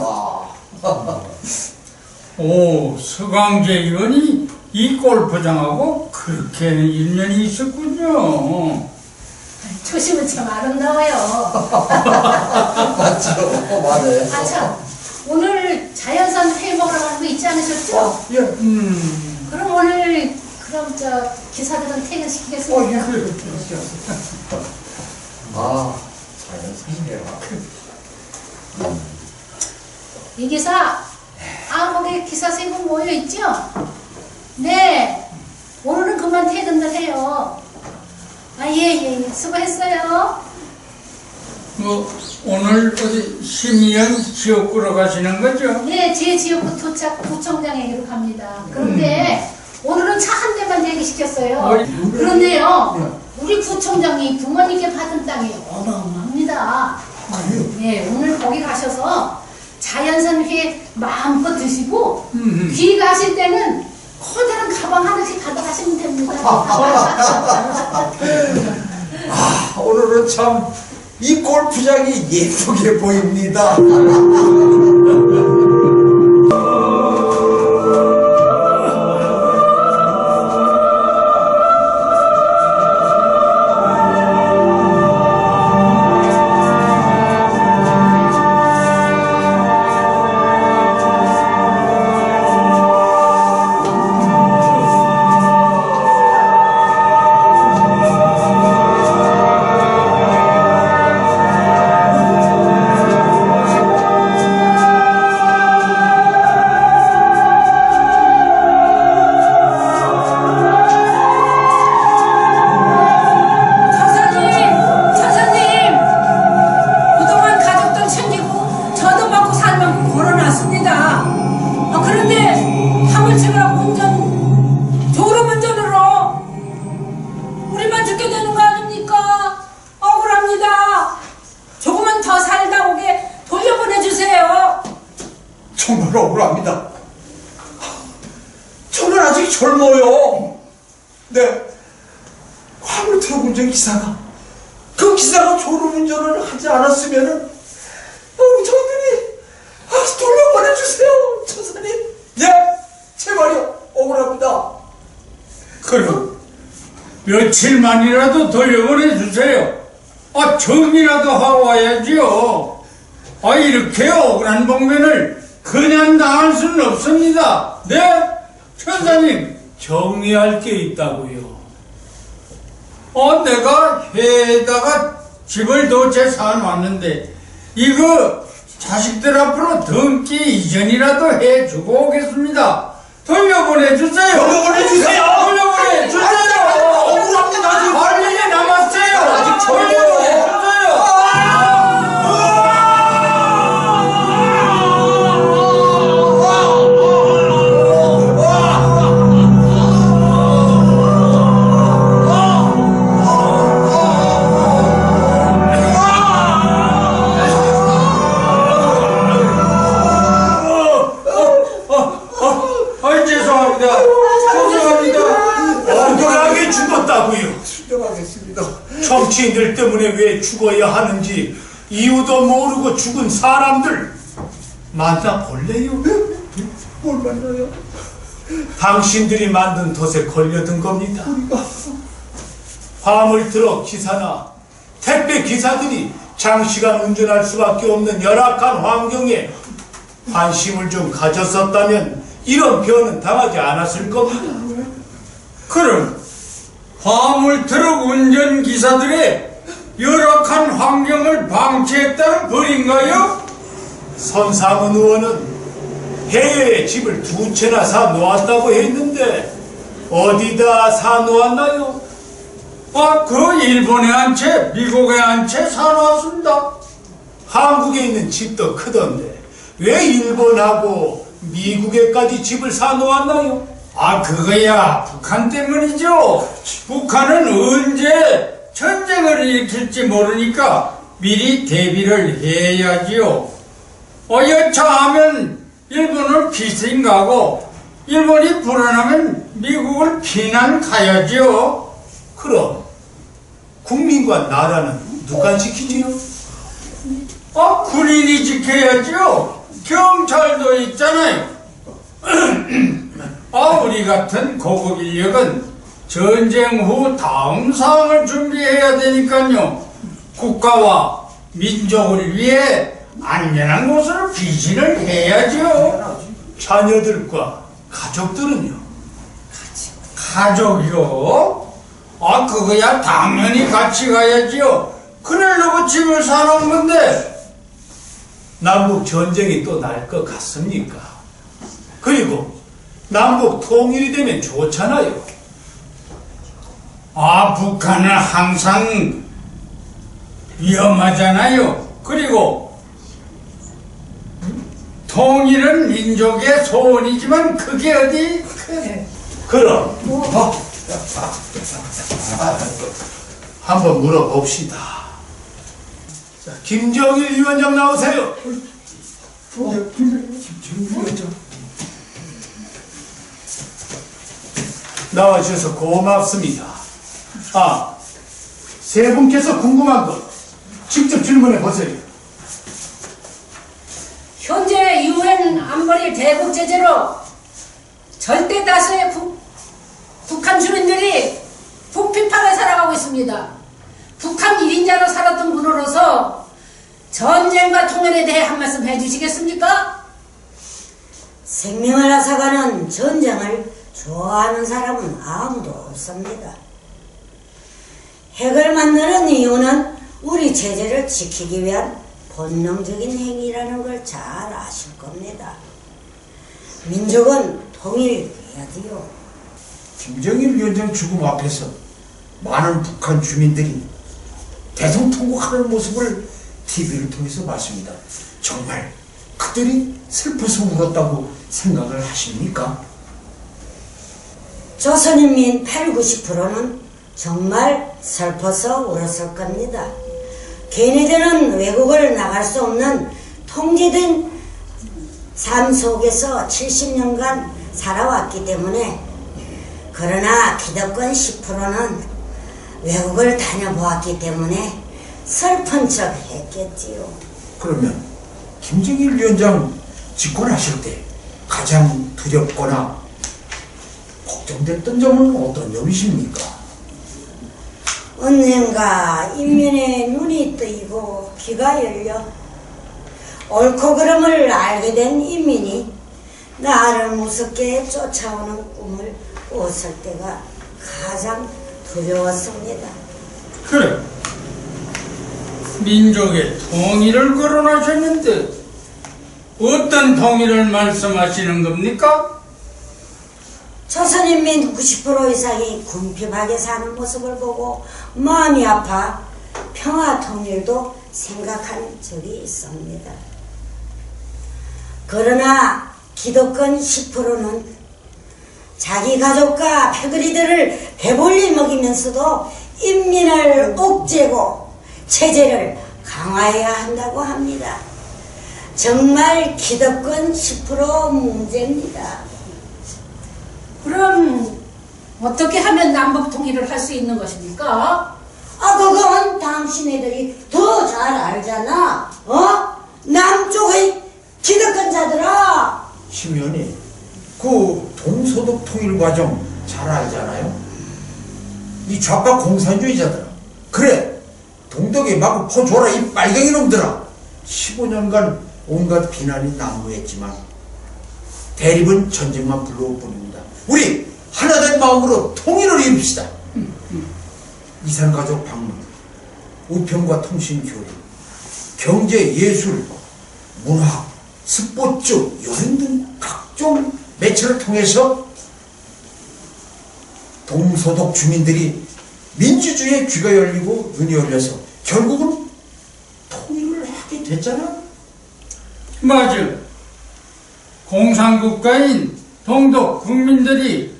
J: 오, 서강재 의원이 이 골프장하고 그렇게 인연이 있었군요.
H: 초심은 참 아름다워요.
C: 맞죠? 맞아요.
H: 아, 참. 오늘 자연산 회 먹으러 가는 거 있지 않으셨죠?
C: 예.
H: 그럼 오늘, 기사들은 퇴근시키겠습니다.
C: 자연산이래요.
H: 이 기사, 거기 기사 세 분 모여있죠? 네. 오늘은 그만 퇴근들 해요. 예. 수고했어요.
J: 오늘 어디 심의원 지역구로 가시는 거죠?
H: 네, 제 지역구 구청장에게로 갑니다. 그런데 오늘은 차 한 대만 대기시켰어요. 그런데요, 우리 구청장이 부모님께 받은 땅이 어마어마합니다. 네, 오늘 거기 가셔서 자연산 회 마음껏 드시고 귀가하실 때는 커다란 가방 하나씩 가져가시면 됩니다.
C: 오늘은 참 이 골프장이 예쁘게 보입니다.
H: 차사님! 그동안 가족들 챙기고 저도 먹고 살 만큼 걸어놨습니다. 그런데 화물차가 졸음운전으로 우리만 죽게 되는 거 아닙니까? 억울합니다. 조금만 더 살다 오게 돌려보내주세요.
C: 정말 억울합니다. 저는 아직 젊어요. 네. 화물트럭 운전 기사가 그 기사가 졸음운전을 하지 않았으면은 저들이 돌려보내주세요, 천사님. 예, 제발요. 억울합니다.
J: 그럼 며칠만이라도 돌려보내주세요. 정이라도 하고 와야지요. 이렇게 억울한 복면을 그냥 당할 수는 없습니다. 네? 천사님, 정리할 게 있다고요. 내가 회에다가 집을 도체 사놨는데 이거 자식들 앞으로 등기 이전이라도 해주고 오겠습니다. 돌려보내주세요.
C: 돌려보내주세요. 억울합니다. 지금.
J: 빨리 남았어요.
C: 아직 젊어요.
J: 억울하게 죽었다고요.
C: 수정하겠습니다.
J: 정치인들 때문에 왜 죽어야 하는지 이유도 모르고 죽은 사람들 만나볼래요?
C: 뭘 만나요?
J: 당신들이 만든 덫에 걸려든 겁니다. 화물트럭 기사나 택배 기사들이 장시간 운전할 수밖에 없는 열악한 환경에 관심을 좀 가졌었다면 이런 변은 당하지 않았을 겁니다. 그럼 화물트럭 운전기사들의 열악한 환경을 방치했다는 벌인가요? 선상은 의원은 해외에 집을 2채나 사 놓았다고 했는데 어디다 사 놓았나요? 그 일본에 한 채, 미국에 한 채 사놓았습니다. 한국에 있는 집도 크던데 왜 일본하고 미국에까지 집을 사놓았나요? 그거야 북한 때문이죠. 북한은 언제 전쟁을 일으킬지 모르니까 미리 대비를 해야지요. 여차하면 일본을 피싱 가고 일본이 불안하면 미국을 피난 가야지요. 그럼 국민과 나라는 누가 지키지요? 군인이 지켜야지요. 경찰도 있잖아요. 우리 같은 고급 인력은 전쟁 후 다음 상황을 준비해야 되니까요. 국가와 민족을 위해 안전한 곳으로 피신을 해야죠. 자녀들과 가족들은요? 가족이요? 그거야 당연히 같이 가야지요. 그러려고 집을 사놓은 건데 남북 전쟁이 또 날 것 같습니까? 그리고 남북 통일이 되면 좋잖아요. 북한은 항상 위험하잖아요. 그리고 통일은 민족의 소원이지만 그게 어디? 그럼 한번 물어봅시다. 자, 김정일 위원장 나오세요. 나와주셔서 고맙습니다. 세 분께서 궁금한 것 직접 질문해 보세요.
H: 현재 유엔 안보리 대북 제재로 절대 다수의 북한 주민들이 북비판을 살아가고 있습니다. 북한 1인자로 살았던 분으로서 전쟁과 통일에 대해 한 말씀 해주시겠습니까?
G: 생명을 앗아가는 전쟁을 좋아하는 사람은 아무도 없습니다. 핵을 만드는 이유는 우리 체제를 지키기 위한 본능적인 행위라는 걸 잘 아실 겁니다. 민족은 통일해야 돼요.
C: 김정일 위원장 죽음 앞에서 많은 북한 주민들이 대성통곡하는 모습을 TV를 통해서 봤습니다. 정말 그들이 슬퍼서 울었다고 생각을 하십니까?
G: 조선인민 80~90%는 정말 슬퍼서 울었을 겁니다. 걔네들은 외국을 나갈 수 없는 통제된 삶 속에서 70년간 살아왔기 때문에, 그러나 기득권 10%는 외국을 다녀보았기 때문에 슬픈 척 했겠지요.
C: 그러면 김정일 위원장 집권하실 때 가장 두렵거나 걱정됐던 점은 어떤 점이십니까?
G: 언젠가 인민의 눈이 뜨이고 귀가 열려 옳고 그름을 알게 된 인민이 나를 무섭게 쫓아오는 꿈을 꿨을 때가 가장 두려웠습니다.
J: 그래, 민족의 통일을 거론하셨는데 어떤 통일을 말씀하시는 겁니까?
G: 조선인민 90% 이상이 궁핍하게 사는 모습을 보고 마음이 아파 평화 통일도 생각한 적이 있습니다. 그러나 기득권 10%는 자기 가족과 패거리들을 배불리 먹이면서도 인민을 옥죄고 체제를 강화해야 한다고 합니다. 정말 기득권 10% 문제입니다.
H: 그럼 어떻게 하면 남북 통일을 할 수 있는 것입니까?
G: 그건 당신네들이 더 잘 알잖아. 남쪽의 기득권자들아.
C: 심 의원이 그 동서독 통일 과정 잘 알잖아요. 이 좌파 공산주의자들아, 그래 동독에 마구 퍼줘라 이 빨갱이 놈들아. 15년간 온갖 비난이 난무했지만 대립은 전쟁만 불러올 뿐입니다. 우리 하나된 마음으로 통일을 이룹시다. 이산가족 방문, 우편과 통신 교류, 경제, 예술, 문화, 스포츠, 여행 등 각종 매체를 통해서 동서독 주민들이 민주주의의 귀가 열리고 눈이 열려서 결국은 통일을 하게 됐잖아.
M: 맞아. 공산국가인 동독 국민들이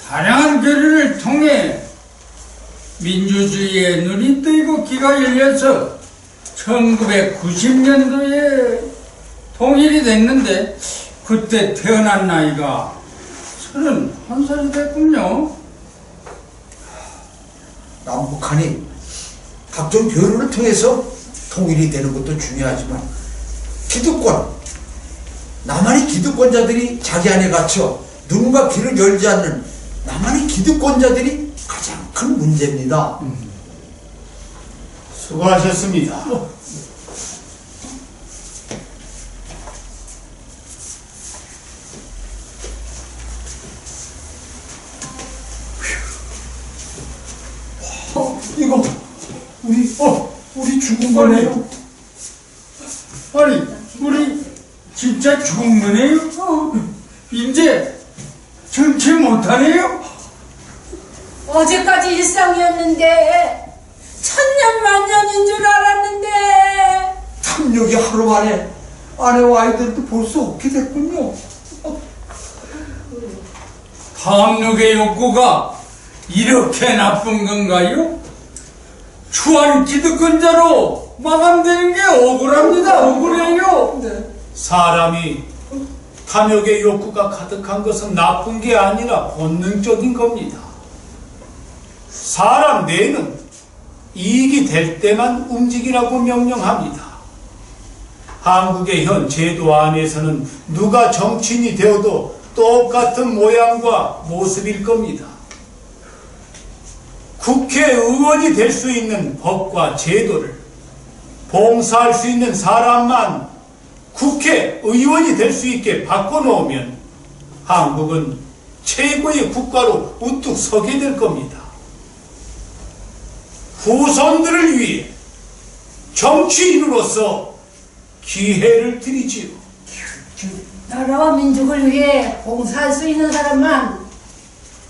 M: 다양한 교류를 통해 민주주의에 눈이 뜨이고 귀가 열려서 1990년도에 통일이 됐는데 그때 태어난 나이가 31살이 됐군요.
C: 남북한이 각종 교류를 통해서 통일이 되는 것도 중요하지만 기득권, 남한의 기득권자들이 자기 안에 갇혀 눈과 귀를 열지 않는 남한의 기득권자들이 가장 큰 문제입니다.
J: 수고하셨습니다.
C: 이거 우리 죽은 거네요.
M: 아니, 우리 진짜 죽은 거네요? 이제 정치 못하네요?
H: 어제까지 일상이었는데 천년만년인 줄 알았는데
C: 탐욕이 하루 만에 아내와 아이들도 볼 수 없게 됐군요.
M: 탐욕의 욕구가 이렇게 나쁜 건가요? 추한 기득권자로 마감되는 게 억울합니다. 억울해요.
J: 사람이 탐욕의 욕구가 가득한 것은 나쁜 게 아니라 본능적인 겁니다. 사람 뇌는 이익이 될 때만 움직이라고 명령합니다. 한국의 현 제도 안에서는 누가 정치인이 되어도 똑같은 모양과 모습일 겁니다. 국회의원이 될 수 있는 법과 제도를 봉사할 수 있는 사람만 국회의원이 될 수 있게 바꿔놓으면 한국은 최고의 국가로 우뚝 서게 될 겁니다. 후손들을 위해 정치인으로서 기회를 드리지요.
H: 나라와 민족을 위해 봉사할 수 있는 사람만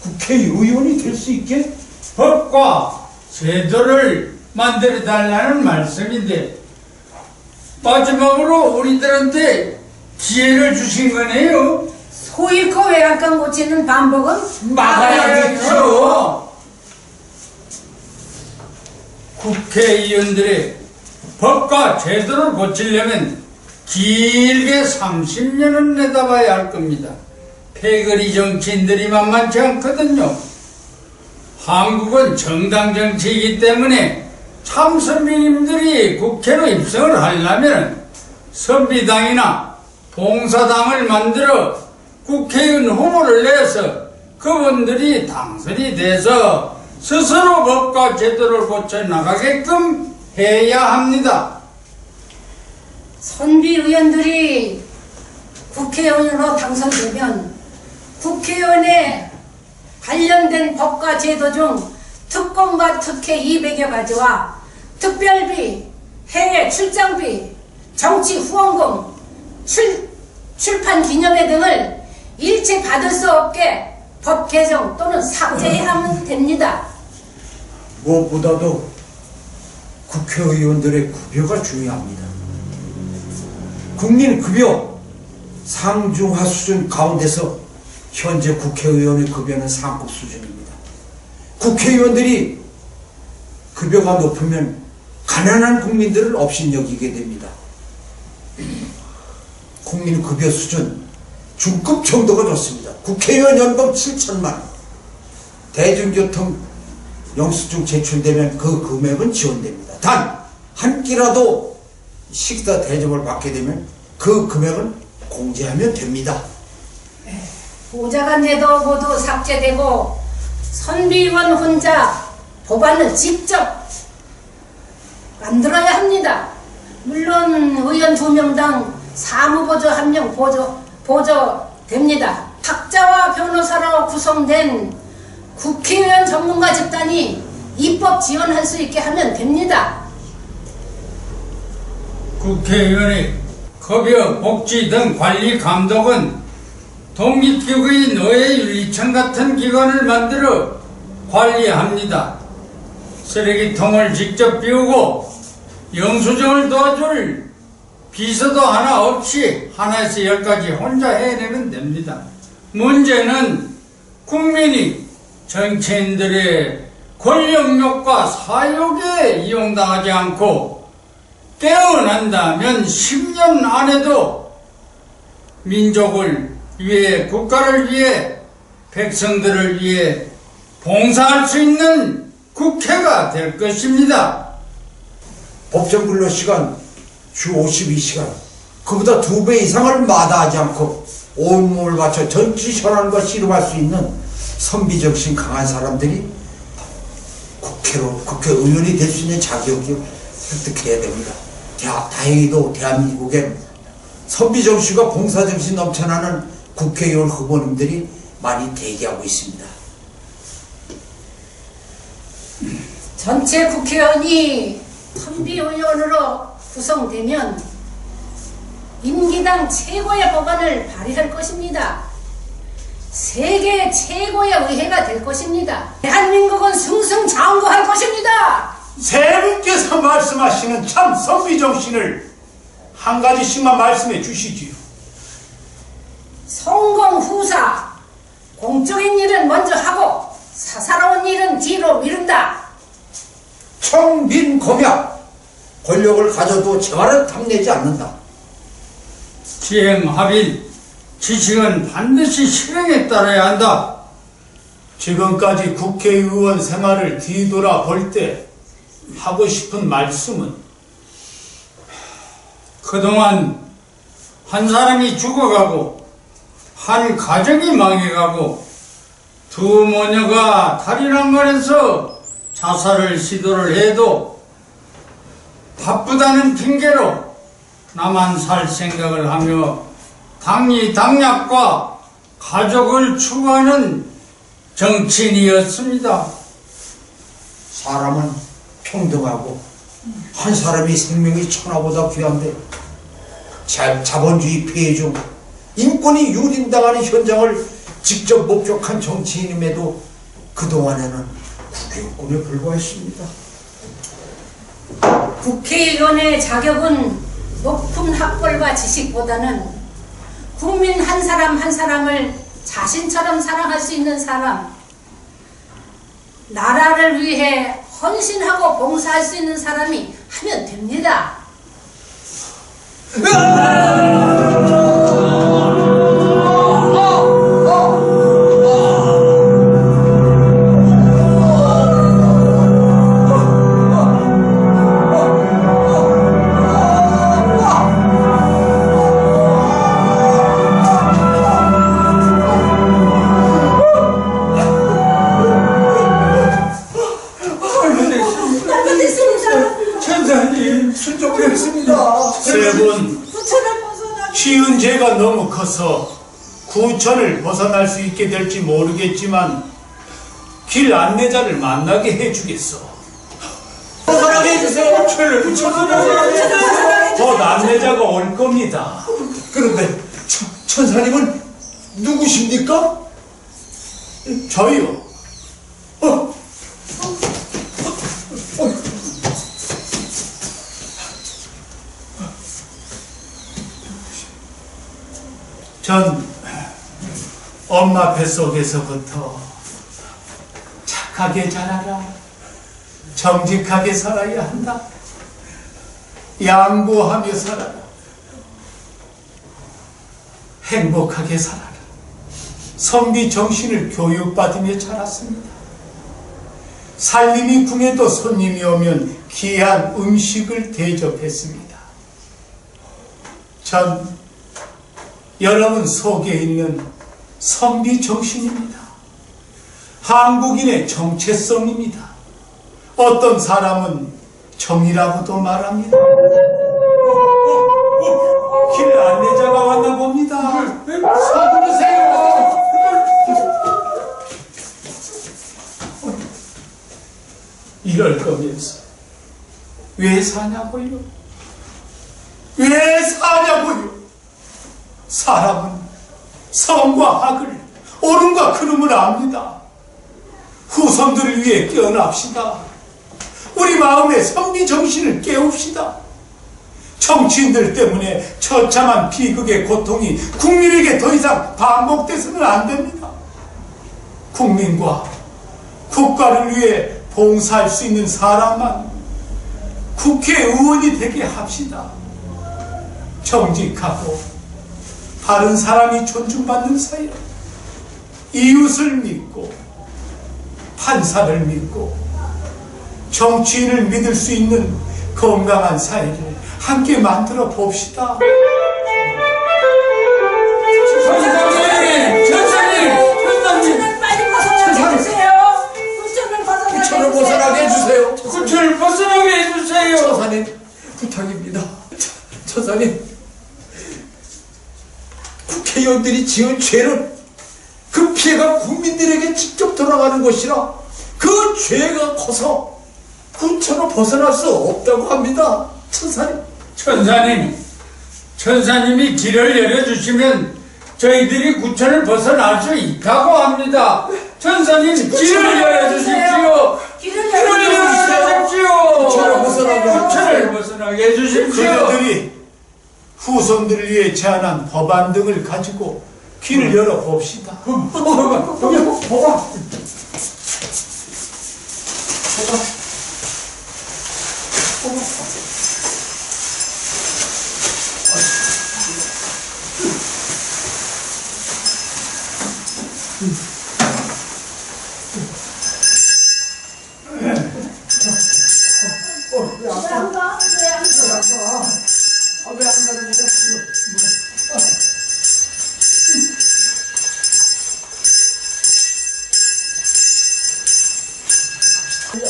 C: 국회의원이 될 수 있게
M: 법과 제도를 만들어 달라는 말씀인데 마지막으로 우리들한테 기회를 주신 거네요.
H: 소 잃고 외양간 고치는 반복은
M: 막아야겠죠. 국회의원들의 법과 제도를 고치려면 길게 30년은 내다봐야 할 겁니다. 패거리 정치인들이 만만치 않거든요. 한국은 정당 정치이기 때문에 참 선비님들이 국회로 입성을 하려면 선비당이나 봉사당을 만들어 국회의원 후보를 내서 그분들이 당선이 돼서 스스로 법과 제도를 고쳐 나가게끔 해야 합니다.
H: 선비 의원들이 국회의원으로 당선되면 국회의원에 관련된 법과 제도 중 특권과 특혜 200여 가지와 특별비, 해외 출장비, 정치 후원금, 출판 기념회 등을 일체 받을 수 없게 법 개정 또는 삭제하면 됩니다.
C: 무엇보다도 국회의원들의 급여가 중요합니다. 국민급여 상중하 수준 가운데서 현재 국회의원의 급여는 상급 수준입니다. 국회의원들이 급여가 높으면 가난한 국민들을 업신여기게 됩니다. 국민급여 수준 중급 정도가 좋습니다. 국회의원 연봉 7천만 원, 대중교통 영수증 제출되면 그 금액은 지원됩니다. 단 한 끼라도 식사 대접을 받게 되면 그 금액은 공제하면 됩니다.
H: 보좌관제도 모두 삭제되고 선비의원 혼자 법안을 직접 만들어야 합니다. 물론 의원 2명당 사무보조 1명 보조됩니다. 학자와 변호사로 구성된 국회의원 전문가 집단이 입법 지원할 수 있게 하면 됩니다.
M: 국회의원의 급여, 복지 등 관리 감독은 독립기구인 의회윤리청 같은 기관을 만들어 관리합니다. 쓰레기통을 직접 비우고 영수증을 도와줄 비서도 하나 없이 하나에서 10가지 혼자 해내면 됩니다. 문제는 국민이 정치인들의 권력욕과 사욕에 이용당하지 않고 깨어난다면 10년 안에도 민족을 위해, 국가를 위해, 백성들을 위해 봉사할 수 있는 국회가 될 것입니다.
C: 법정 근로 시간 주 52시간, 그보다 2배 이상을 마다하지 않고 온몸을 바쳐 정치 현안과 씨름할 수 있는 선비정신 강한 사람들이 국회의원이 될 수 있는 자격을 획득해야 됩니다. 다행히도 대한민국엔 선비정신과 봉사정신 넘쳐나는 국회의원 후보님들이 많이 대기하고 있습니다.
H: 전체 국회의원이 선비의원으로 구성되면 임기당 최고의 법안을 발의할 것입니다. 세계 최고의 의회가 될 것입니다. 대한민국은 승승장구할 것입니다.
J: 세 분께서 말씀하시는 참 선비정신을 한 가지씩만 말씀해 주시지요.
H: 성공 후사, 공적인 일은 먼저 하고 사사로운 일은 뒤로 미룬다.
C: 청민공약, 권력을 가져도 재활을 탐내지 않는다.
M: 지행합일, 지식은 반드시 실행에 따라야 한다.
J: 지금까지 국회의원 생활을 뒤돌아볼 때 하고 싶은 말씀은,
M: 그동안 한 사람이 죽어가고 한 가정이 망해가고 두 모녀가 탈인한간에서 자살을 시도를 해도 바쁘다는 핑계로 나만 살 생각을 하며 당리당략과 가족을 추구하는 정치인이었습니다.
C: 사람은 평등하고 한 사람의 생명이 천하보다 귀한데 자본주의 폐해 중 인권이 유린당하는 현장을 직접 목격한 정치인임에도 그동안에는 국회의원에 불과했습니다.
H: 국회의원의 자격은 높은 학벌과 지식보다는 국민 한 사람 한 사람을 자신처럼 사랑할 수 있는 사람, 나라를 위해 헌신하고 봉사할 수 있는 사람이 하면 됩니다.
J: 세 분, 쉬운 죄가 너무 커서 구천을 벗어날 수 있게 될지 모르겠지만 길 안내자를 만나게 해주겠어.
C: 벗어나게 해주세요.
J: 곧 안내자가 올 겁니다.
C: 그런데 천사님은 누구십니까?
J: 저요. 전 엄마 뱃속에서부터 착하게 자라라, 정직하게 살아야 한다, 양보하며 살아라, 행복하게 살아라, 선비 정신을 교육받으며 자랐습니다. 살림이 궁에도 손님이 오면 귀한 음식을 대접했습니다. 전 여러분 속에 있는 선비 정신입니다. 한국인의 정체성입니다. 어떤 사람은 정이라고도 말합니다. 길 안내자가 왔나 봅니다. 서두르세요. 이럴 거면서 왜 사냐고요? 왜 사냐고요? 사람은 성과 학을, 옳음과 그름을 압니다. 후손들을 위해 깨어납시다. 마음의 선비 정신을 깨웁시다. 정치인들 때문에 처참한 비극의 고통이 국민에게 더 이상 반복돼서는 안 됩니다. 국민과 국가를 위해 봉사할 수 있는 사람만 국회의원이 되게 합시다. 정직하고 바른 사람이 존중받는 사회, 이웃을 믿고 판사를 믿고 정치인을 믿을 수 있는 건강한 사회를 함께 만들어 봅시다.
M: 천사님!
H: 빨리 벗어나게 해주세요. 구천을 벗어나게
C: 구천을 벗어나게 해주세요.
M: 구천을 벗어나게 해주세요.
C: 천사님, 부탁입니다. 천사님, 국회의원들이 지은 죄는 그 피해가 국민들에게 직접 돌아가는 것이라 그 죄가 커서 구천을 벗어날 수 없다고 합니다. 천사님.
M: 천사님이 길을 열어주시면 저희들이 구천을 벗어날 수 있다고 합니다. 천사님, 길을 열어주십시오.
H: 길을
M: 열어주십시오.
C: 구천을
M: 벗어나게 해주십시오.
J: 그들이 후손들을 위해 제안한 법안 등을 가지고 길을 열어봅시다.
C: 여기 봐봐.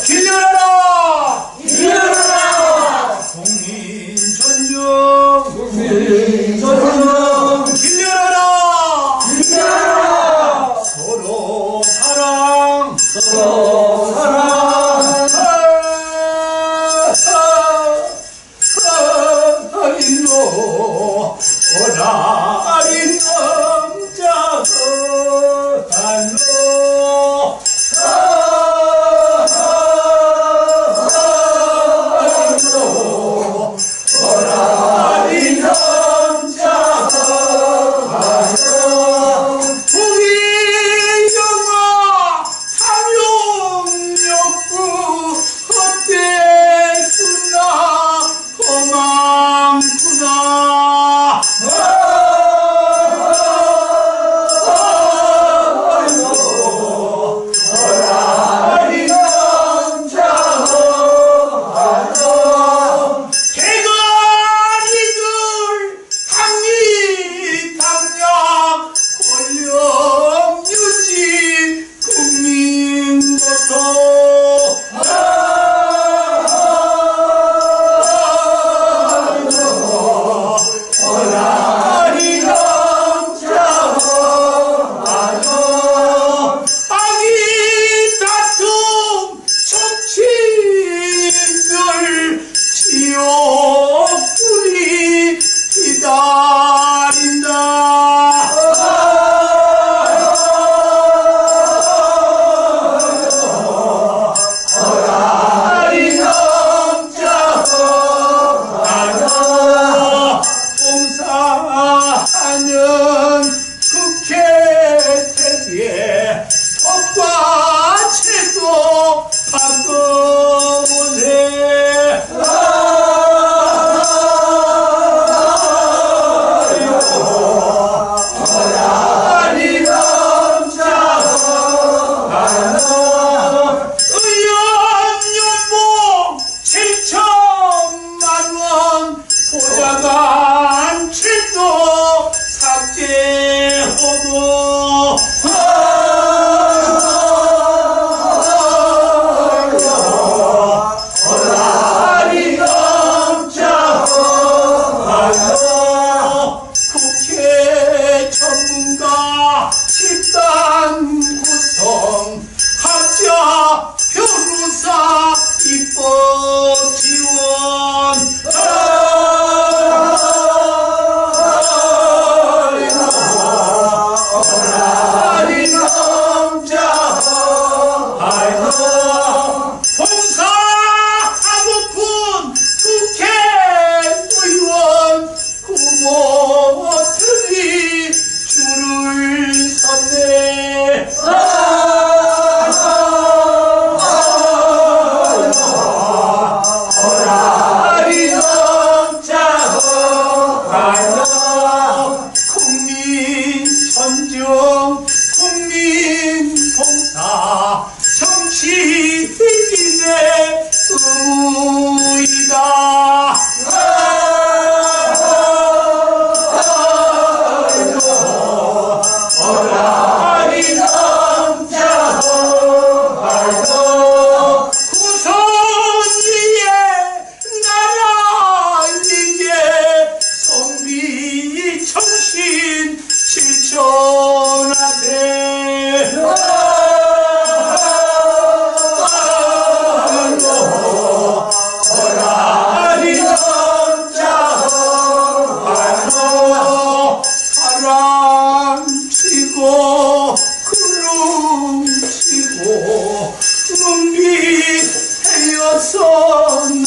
J: 길 열어라! 길 열어라! 국민 전쟁! 국민 전쟁! 길 열어라! 길 열어라! 서로 사랑! 서로 사랑!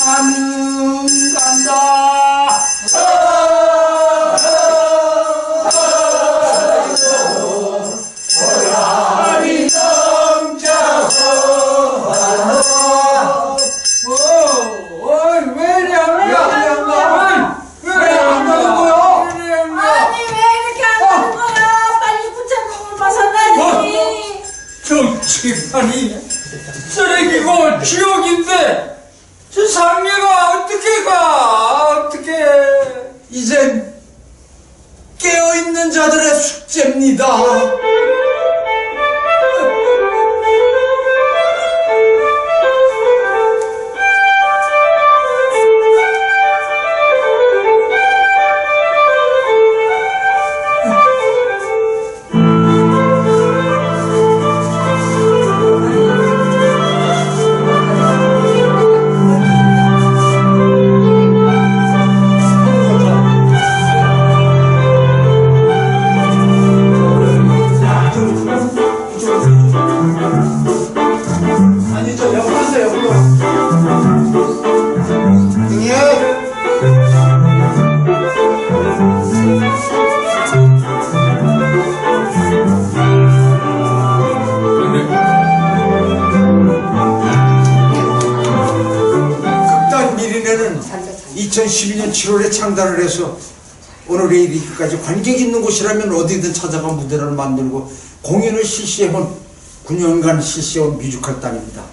J: 나는 간다. 고라니 넘자고.
M: 왜안 가는 거야?
E: 아니 왜 이렇게 안 하는 거야? 빨리 부처님을 벗어나니.
M: 정치판이 쓰레기고 지옥인데 저 상례가 어떻게 가? 어떻게?
C: 이제 깨어있는 자들의 숙제입니다.
J: 아니 저 옆으로 오세요. 옆으로.
C: 극단 미리네는 2012년 7월에 창단을 해서 오늘에 이르기까지 관객 있는 곳이라면 어디든 찾아가 무대를 만들고 공연을 실시해온 9년간 실시해온 뮤지컬단입니다.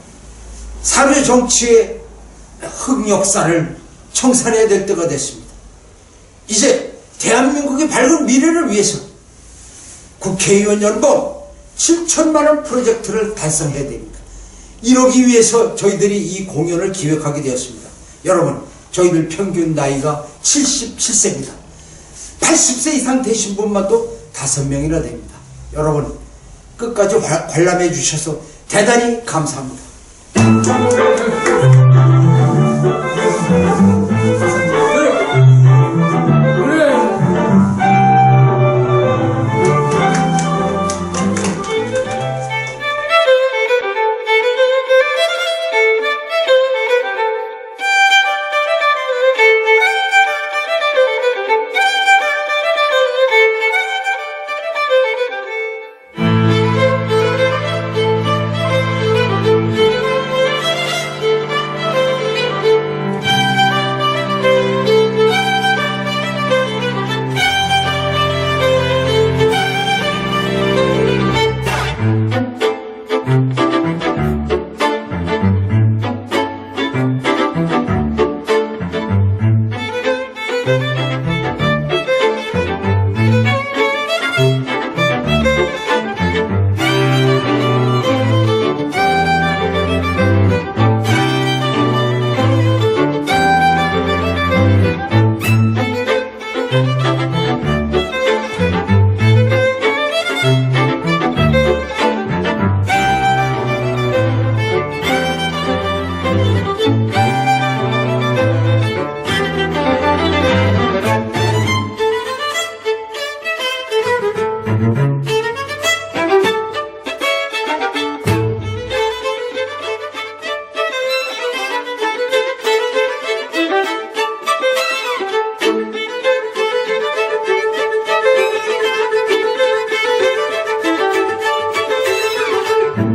C: 사회 정치의 흑역사를 청산해야 될 때가 됐습니다. 이제 대한민국의 밝은 미래를 위해서 국회의원 연봉 7천만 원 프로젝트를 달성해야 됩니다. 이러기 위해서 저희들이 이 공연을 기획하게 되었습니다. 여러분, 저희들 평균 나이가 77세입니다. 80세 이상 되신 분만도 5명이나 됩니다. 여러분, 끝까지 관람해 주셔서 대단히 감사합니다.